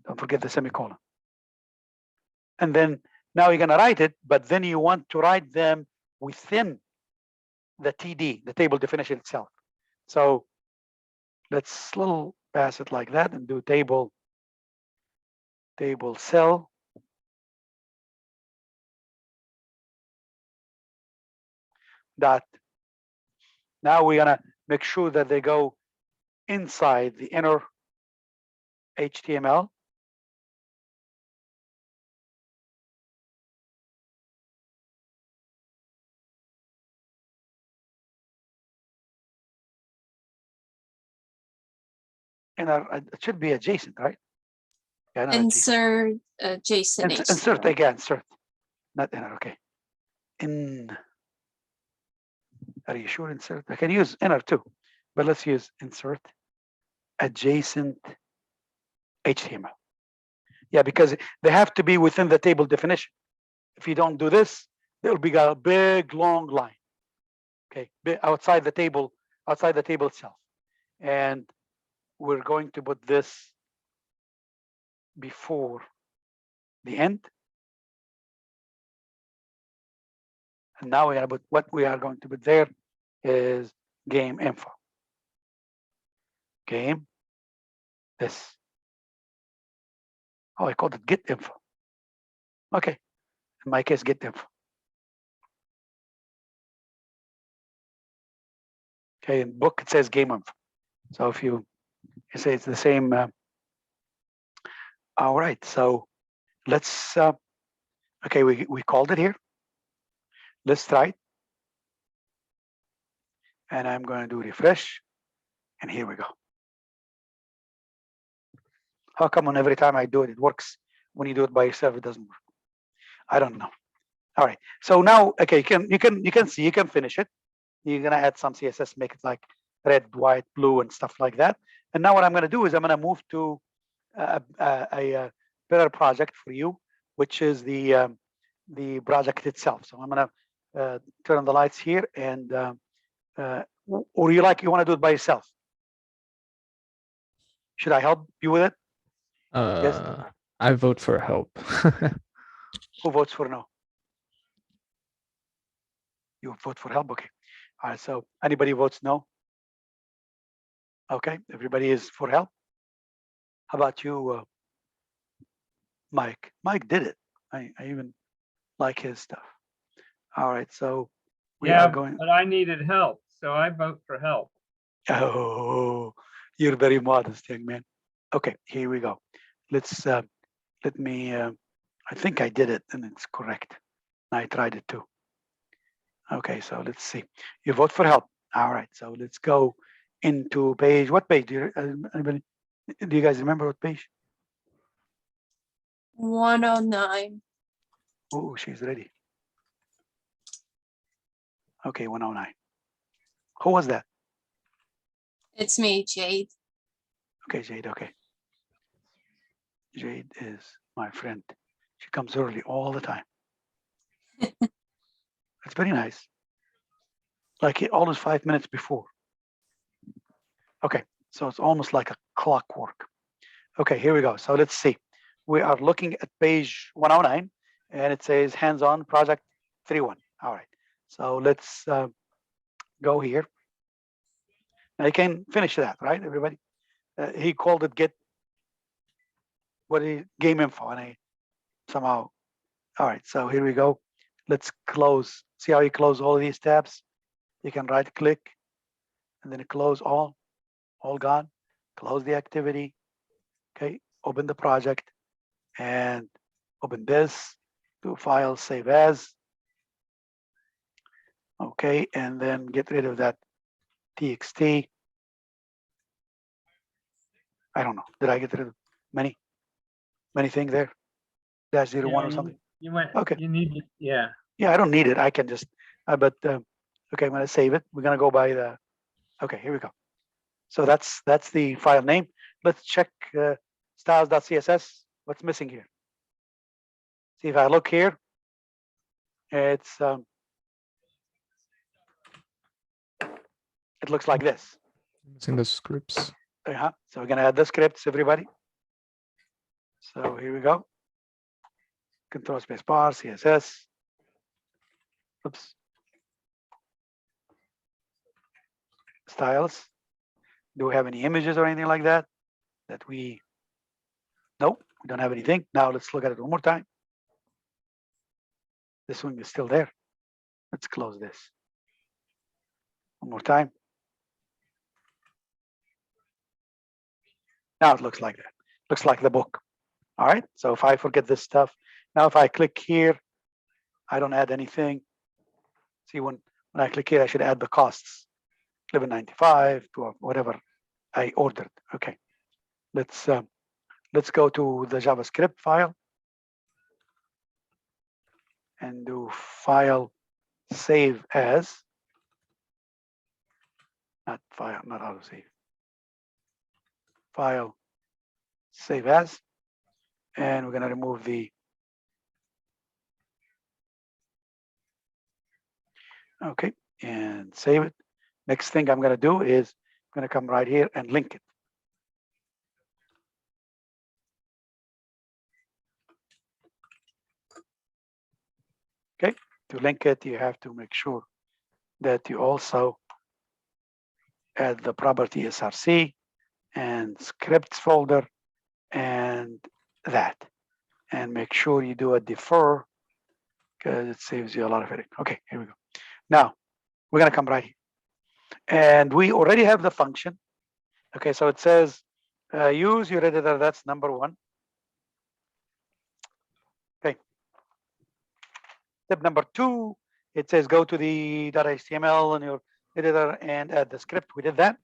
Don't forget the semicolon. And then now you're gonna write it, but then you want to write them within the TD, the table definition itself. So let's little pass it like that and do table cell. Dot. Now we're gonna make sure that they go inside the inner HTML. And it should be adjacent, right? Yeah, Insert adjacent. Insert again, insert, not inner. Okay. In Are you sure insert? I can use inner too, but let's use insert adjacent HTML. Yeah, because they have to be within the table definition. If you don't do this, there'll be a big long line. Okay, outside the table itself. And we're going to put this before the end. And now we are, but what we are going to put there is game info. Game, this. Oh, I called it get info. Okay, in my case, get info. Okay, in book it says game info. So if you say it's the same. All right, so let's. Okay, we called it here. Let's try it. And I'm going to do refresh. And here we go. How come when every time I do it, it works? When you do it by yourself, it doesn't work. I don't know. All right. So now, okay, you can see, you can finish it. You're gonna add some CSS, make it like red, white, blue, and stuff like that. And now what I'm gonna do is I'm gonna move to a better project for you, which is the project itself. So I'm gonna turn on the lights here, and or you want to do it by yourself? Should I help you with it? Yes. I vote for help. Who votes for no? You vote for help? Okay. All right. So anybody votes no? Okay. Everybody is for help. How about you, Mike? Mike did it. I even like his stuff. All right. So we Yeah, are going. but I needed help, so I vote for help. Oh, you're very modest, young man. Okay. Here we go. Let's let me. I think I did it, and it's correct. I tried it too. Okay, so let's see. You vote for help. All right, so let's go into page. What page? Do you guys remember what page? 109. Oh, she's ready. Okay, 109. Who was that? It's me, Jade. Okay, Jade. Okay. Jade is my friend. She comes early all the time. It's very nice. Like always 5 minutes before. Okay, so it's almost like a clockwork. Okay, here we go. So let's see. We are looking at page 109, and it says hands-on project 3.1. All right. So let's go here. Now you can finish that, right, everybody? He called it get game info, and I somehow. All right. So here we go. Let's close. See how you close all of these tabs? You can right click and then close all gone. Close the activity. Okay. Open the project and open this. Do file, save as. Okay, and then get rid of that txt. I don't know. Did I get rid of many things there? -01 Yeah, or something. You went. Okay. You need it. Yeah. Yeah, I don't need it. I can just. But okay, I'm gonna save it. We're gonna go by the. Okay, here we go. So that's the file name. Let's check styles.css. What's missing here? See if I look here. It's it looks like this. Missing the scripts. So we're gonna add the scripts, everybody. So here we go. Control space bar, CSS. Oops. Styles. Do we have any images or anything like that? Nope, we don't have anything. Now let's look at it one more time. This one is still there. Let's close this. One more time. Now it looks like that. Looks like the book. All right. So if I forget this stuff, now if I click here, I don't add anything. See, when I click here, I should add the costs. 11.95 to whatever I ordered. Okay. Let's go to the JavaScript file and do file save as. not file, not autosave. File, save as, and we're going to remove the. Okay, and save it. Next thing I'm going to do is I'm going to come right here and link it. Okay, to link it, you have to make sure that you also add the property src and scripts folder and that, and make sure you do a defer because it saves you a lot of headache. Okay, here we go. Now we're going to come right here, and we already have the function. Okay, so it says use your editor. That's number one. Okay. Step number two, it says go to the .html in your editor and add the script. We did that.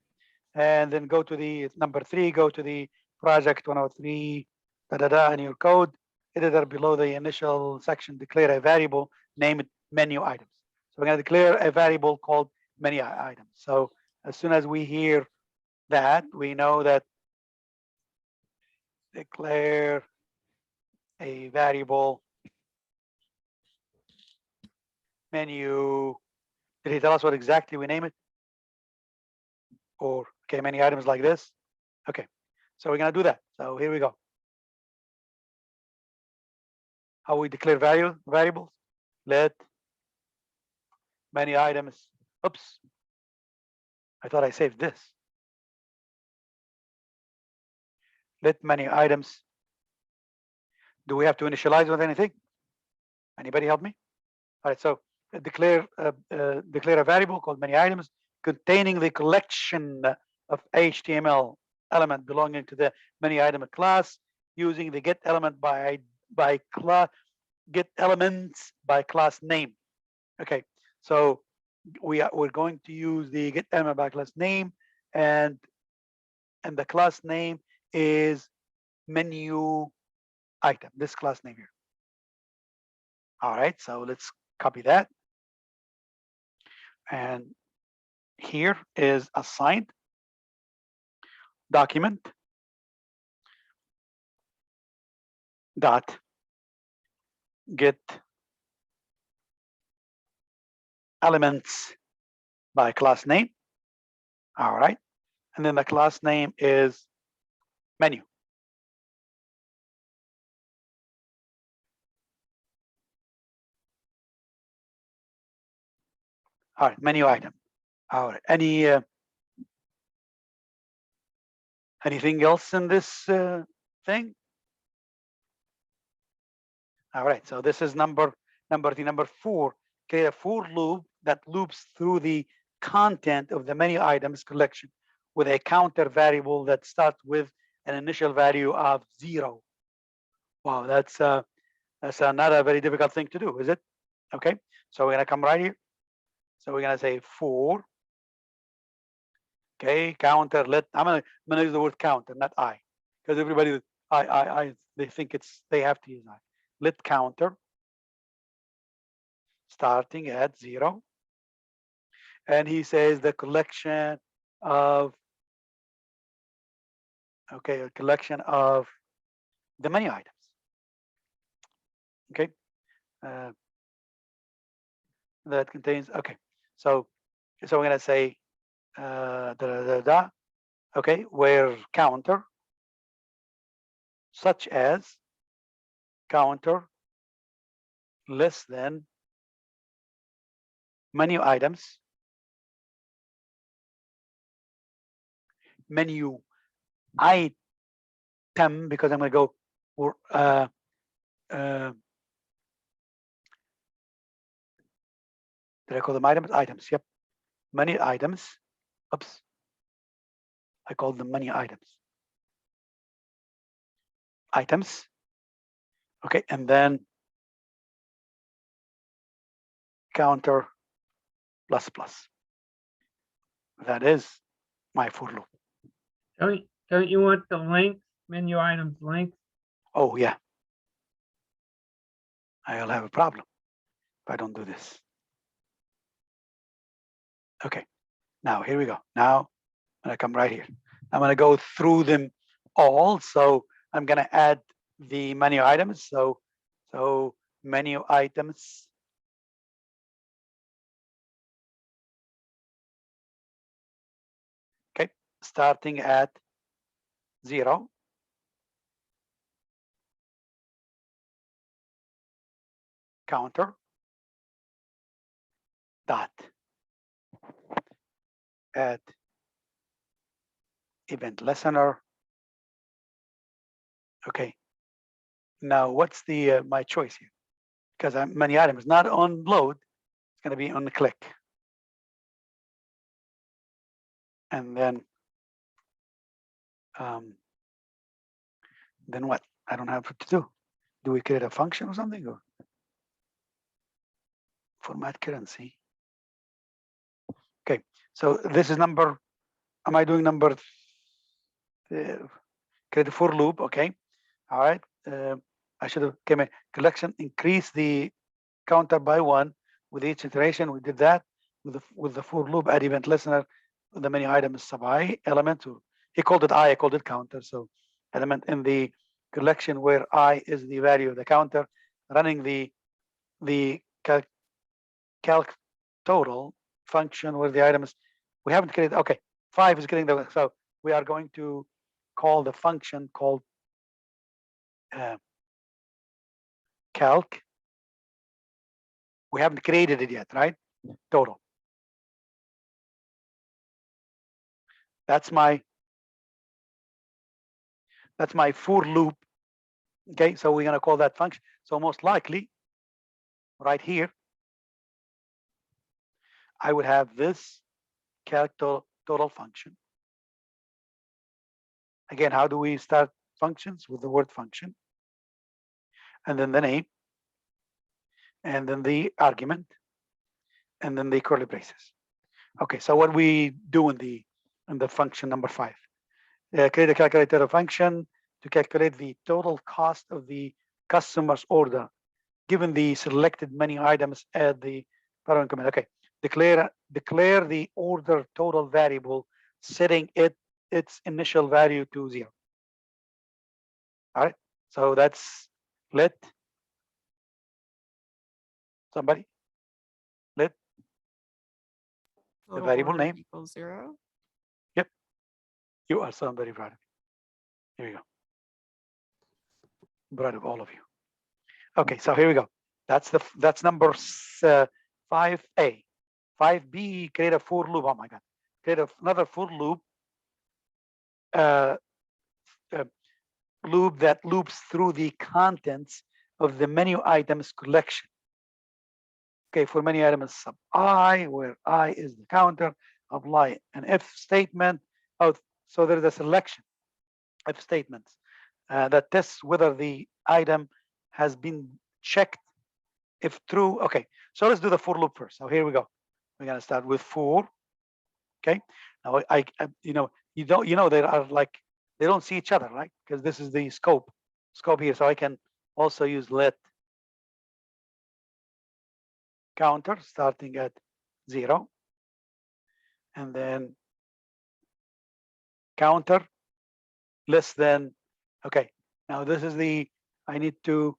And then go to the number three, go to the project 103 in your code editor. Below the initial section, declare a variable, name it menu items. So we're going to declare a variable called menu items. So as soon as we hear that, we know that declare a variable menu. Did he tell us what exactly we name it? Or okay, many items like this. Okay, so we're going to do that. So here we go. How we declare variables? Let many items. Oops, I thought I saved this. Let many items. Do we have to initialize with anything? Anybody help me? All right, so declare a variable called many items containing the collection of HTML element belonging to the many item class using the get element by class get elements by class name. Okay, so we're going to use the get element by class name, and the class name is menu item, this class name here. All right, so let's copy that, and here is assigned document dot get elements by class name. All right, and then the class name is menu. All right, menu item. All right, anything else in this thing? All right, so this is number four. Create a for loop that loops through the content of the menu items collection with a counter variable that starts with an initial value of 0. Wow, that's not a very difficult thing to do, is it? Okay, so we're gonna come right here. So we're gonna say for. Okay, counter. I'm gonna use the word counter, not I, because everybody they think they have to use I. Let counter starting at 0, and he says the collection of a collection of the menu items. Okay, that contains. Okay, so we're gonna say okay, where counter such as counter less than menu items, menu item, because I'm going to go for did I call them items? Items, yep. Many items. Oops. I called them many items. Items. Okay, and then counter plus plus. That is my for loop. Don't you want the link, menu items link? Oh yeah. I'll have a problem if I don't do this. Okay, Now, here we go. Now, I'm gonna come right here. I'm gonna go through them all. So I'm gonna add the menu items. So menu items. Okay, starting at 0. Counter. Dot. Add event listener. Okay. Now, what's the my choice here? Because many items not on load, it's going to be on the click. And then what? I don't have what to do. Do we create a function or something? Or format currency? Okay. So this is number. Am I doing number? Create a for loop. Okay. All right. I should have came in collection. Increase the counter by 1 with each iteration. We did that with the for loop. Add event listener. The menu item is sub I element. He called it I called it counter. So element in the collection where I is the value of the counter. Running the calc total function where the item is. We haven't created. Okay, 5 is getting the. So we are going to call the function called calc. We haven't created it yet, right? Total. That's my for loop. Okay, so we're going to call that function. So most likely, right here, I would have this calc total function. Again, how do we start functions? With the word function, and then the name, and then the argument, and then the curly braces. Okay, so what we do in the function number 5, create a calculator function to calculate the total cost of the customer's order, given the selected menu items at the following command. Okay, declare the order total variable, setting its initial value to 0. All right, so that's let somebody let the Total variable order name equals 0. You are so very proud of me. Here we go. I'm proud of all of you. Okay, so here we go. That's number 5A. 5B, create a for loop. Oh my God. Create another for loop. Loop that loops through the contents of the menu items collection. Okay, for menu items sub I, where I is the counter, apply an if statement. Oh, so there's a selection if statements that tests whether the item has been checked if true. Okay, so let's do the for loop first. So here we go. We're gonna start with for. Okay, now I you know they are like they don't see each other, right? Because this is the scope here. So I can also use let counter starting at 0, and then counter less than. Okay, now this is I need to.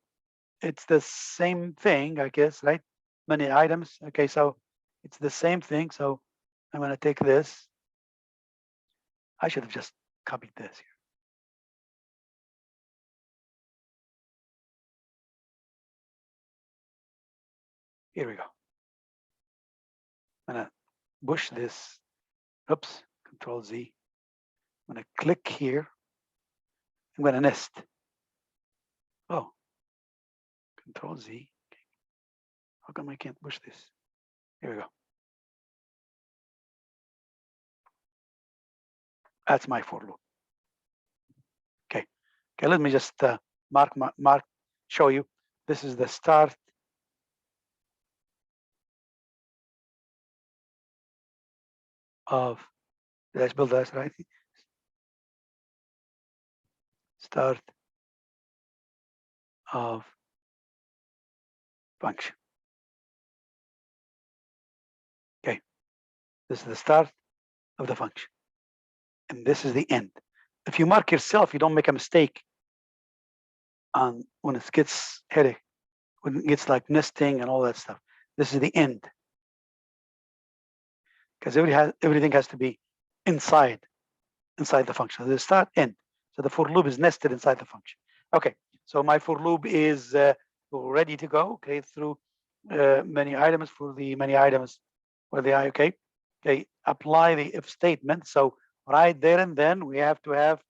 It's the same thing, I guess, right? Many items. Okay, so it's the same thing. So I'm going to take this. I should have just copied this here. Here we go. I'm going to push this. Oops, Control Z. I'm going to click here. I'm going to nest. Oh, Control Z. Okay. How come I can't push this? Here we go. That's my for loop. Okay. Okay, let me just show you. This is the start. Of, did I spell that right? Start of function. Okay, this is the start. of the function. And this is the end. If you mark yourself, you don't make a mistake on when it gets headache, when it gets like nesting and all that stuff. This is the end. Because everything has to be inside the function. The start, end. So the for loop is nested inside the function. Okay, so my for loop is ready to go. Okay, through many items for the many items where the I. Okay, apply the if statement. So right there and then we have to have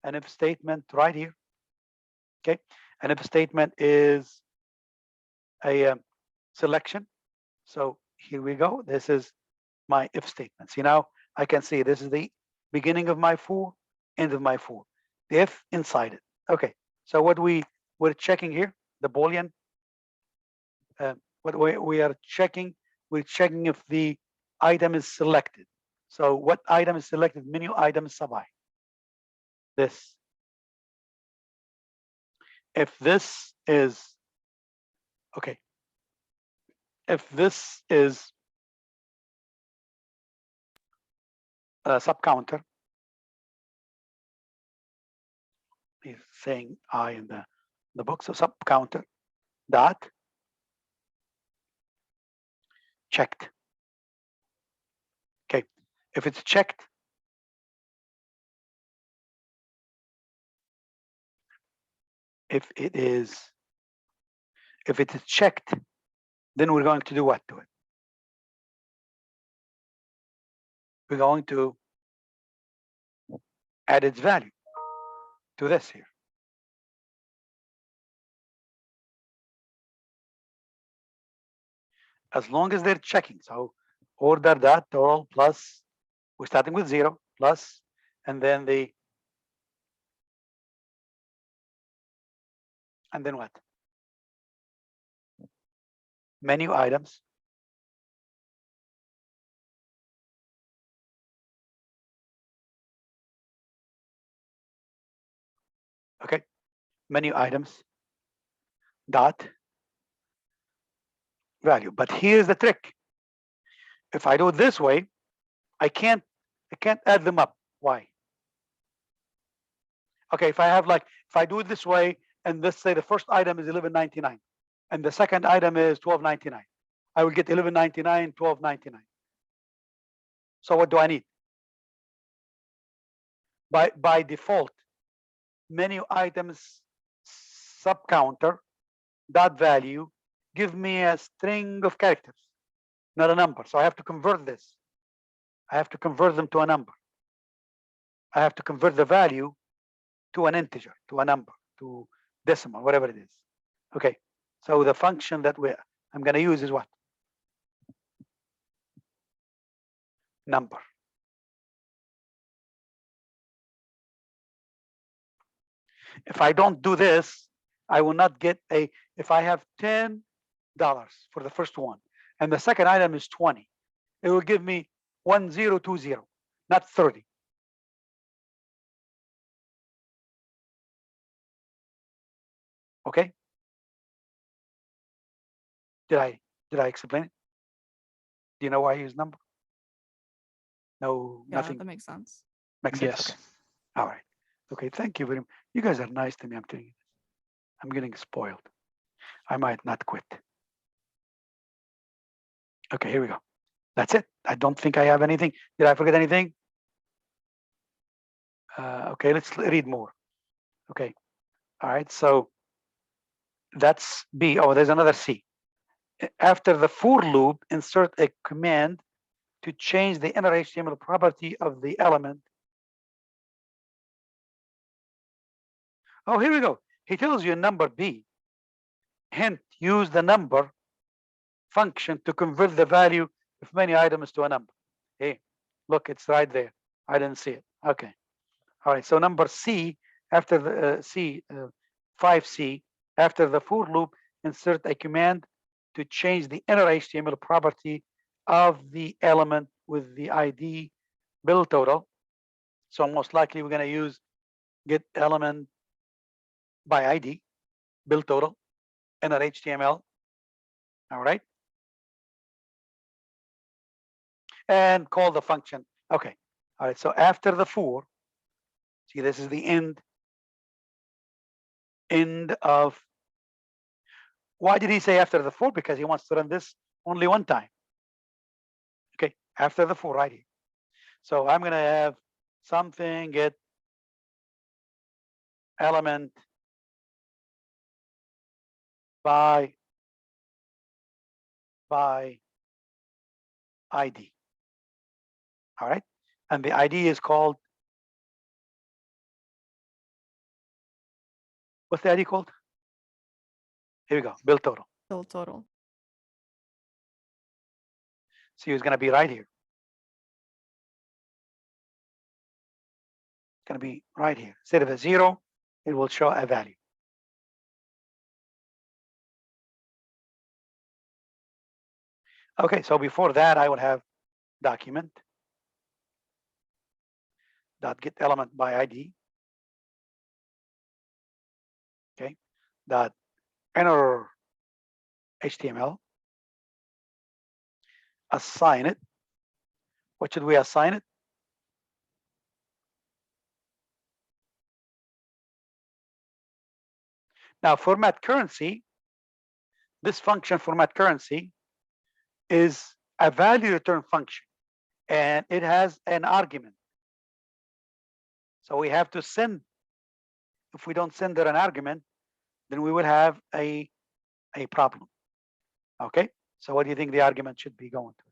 an if statement right here. Okay, an if statement is a selection. So here we go. This is my if statement. See, now I can see this is the beginning of my for, end of my for. The if inside it. Okay. So what we're checking here, the Boolean. What we are checking, we're checking if the item is selected. So what item is selected? Menu item sub I. This. If this is okay. If this is a sub counter, he's saying I in the book, so sub counter dot checked. Okay, if it's checked, if it is checked, then we're going to do what to it? We're going to add its value to this here. As long as they're checking. So order dot total plus, we're starting with 0 plus, and then and then what? Menu items. Okay, menu items dot value. But here's the trick. If I do it this way, I can't add them up. Why? Okay, if I do it this way, and let's say the first item is 11.99 and the second item is 12.99, I will get 11.99, 12.99. So what do I need? By default, menu items sub counter dot value give me a string of characters, not a number. So I have to convert this. I have to convert them to a number. I have to convert the value to an integer, to a number, to decimal, whatever it is. Okay, so the function that I'm going to use is what? Number. If I don't do this, I will not get if I have $10 for the first one, and the second item is 20, it will give me 1020, not 30. Okay. Did I explain it? Do you know why I use number? No, Yeah, nothing. that makes sense. Makes sense. Yes. Okay. All right. Okay. Thank you very much. You guys are nice to me. I'm telling you. I'm getting spoiled. I might not quit. Okay, here we go. That's it. I don't think I have anything. Did I forget anything? Okay, let's read more. Okay. All right. So that's B. Oh, there's another C. After the for loop, insert a command to change the inner HTML property of the element. Oh, here we go. He tells you number B. Hint, use the number function to convert the value of many items to a number. Hey, look, it's right there. I didn't see it. Okay. All right. So number C, after the 5C, after the for loop, insert a command to change the inner HTML property of the element with the ID build total. So most likely we're going to use get element by ID build total inner HTML. All right. And call the function. Okay. All right, so after the for, see, this is the end of, why did he say after the for? Because he wants to run this only one time. Okay, after the for right here. So I'm gonna have something get element by ID. All right, and the ID is called, what's the ID called? Here we go, build total. Build total. So it's gonna be right here. It's gonna be right here. Instead of a 0, it will show a value. Okay, so before that, I would have document dot get element by ID. Okay, dot enter HTML. Assign it. What should we assign it? Now, format currency, this function format currency is a value return function, and it has an argument. So we have to send, if we don't send it an argument, then we will have a problem. Okay, so what do you think the argument should be going to?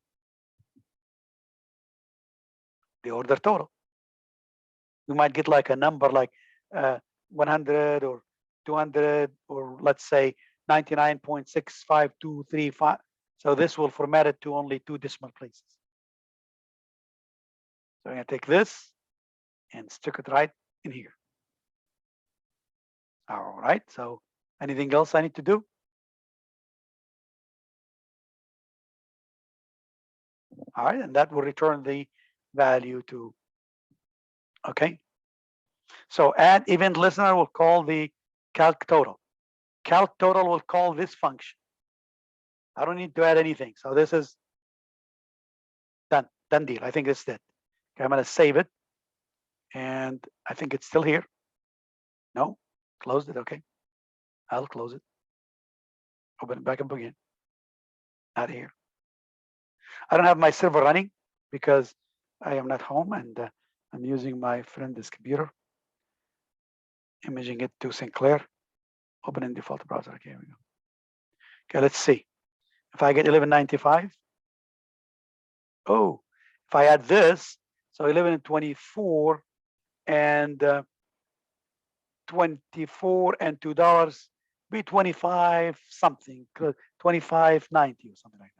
The order total. We might get like a number like 100 or 200, or let's say 99.65235. So this will format it to only 2 decimal places. So I'm gonna take this and stick it right in here. All right, so anything else I need to do? All right, and that will return the value to, okay. So add event listener will call the calc total. Calc total will call this function. I don't need to add anything. So this is done deal. I think it's that. Okay, I'm gonna save it. And I think it's still here. No, closed it, okay. I'll close it. Open it back up again. Not here. I don't have my server running because I am not home, and I'm using my friend's computer. Imaging it to Sinclair. Open in default browser. Okay, here we go. Okay, let's see. If I get 1195. Oh, if I add this, so 11 and 24 and 24 and $2 be 25 something, 25.90 or something like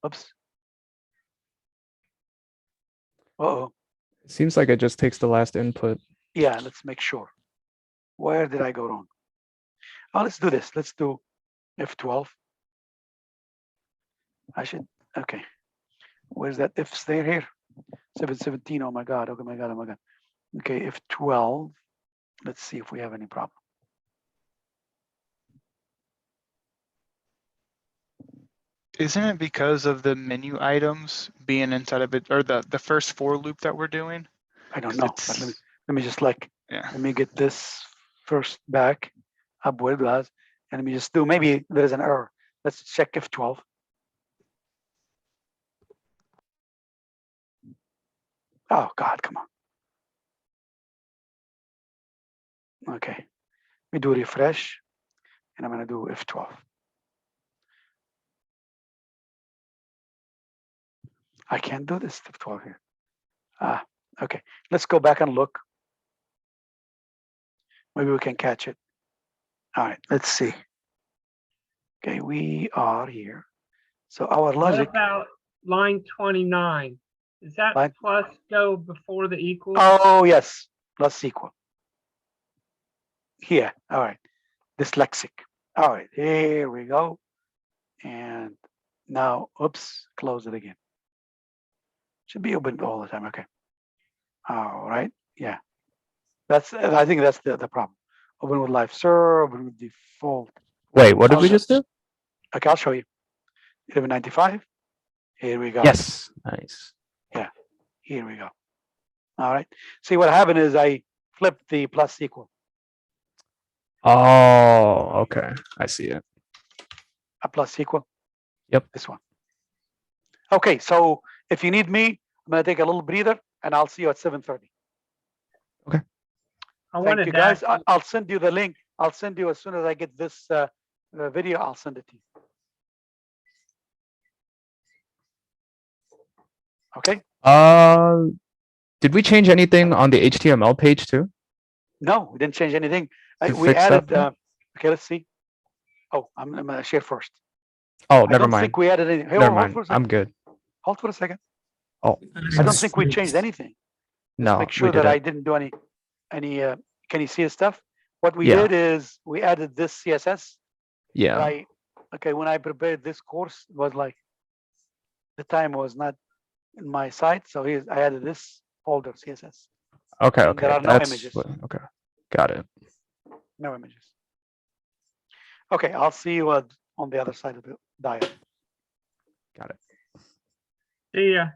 that. Oops. Uh-oh. It seems like it just takes the last input. Yeah, let's make sure. Where did I go wrong? Oh, let's do this. Let's do F12. I should, okay. Where's that if stay here? 717, oh my God, oh my God, oh my God. Okay, F12. Let's see if we have any problem. Isn't it because of the menu items being inside of it, or the first for loop that we're doing? I don't 'Cause know, but let me just like, Yeah. let me get this first back up where it was, and let me just do, maybe there's an error. Let's check F12. Oh God, come on. Okay, we do refresh, and I'm gonna do F12. I can't do this F12 here. Ah, okay, let's go back and look. Maybe we can catch it. All right, let's see. Okay, we are here. So our What logic. about line 29? Does that Line- plus go before the equal? Oh yes, plus equal. Here, all right. Dyslexic. All right, here we go. And now, oops, close it again. Should be open all the time. Okay. All right. Yeah. That's, I think that's the problem. Open with live serve, open with default. Wait, what did we Also- just do? Okay, I'll show you. 1195. Here we go. Yes, nice. Here we go. All right. See what happened is I flipped the plus equal. Oh, okay. I see it. A plus equal. Yep. This one. Okay, so if you need me, I'm gonna take a little breather and I'll see you at 7:30. I Thank wanted you to guys. ask, I'll send you the link. I'll send you as soon as I get this video, I'll send it to you. Okay? Did we change anything on the HTML page too? No, we didn't change anything. To We fix that added, thing? okay, let's see. Oh, I'm gonna share first. Oh, I never don't mind. think we added anything. Hey, Never hold mind. for a second. I'm good. Hold for a second. Oh, I don't think we changed anything. Just no, make we sure that I didn't. didn't do any, can you see the stuff? What we Yeah. did is we added this CSS. Yeah. Okay, when I prepared this course, it was like the time was not in my site. So I added this folder CSS. Okay. And Okay. there are no That's images. okay. Got it. No images. Okay, I'll see you on the other side of the dial. Got it. see ya.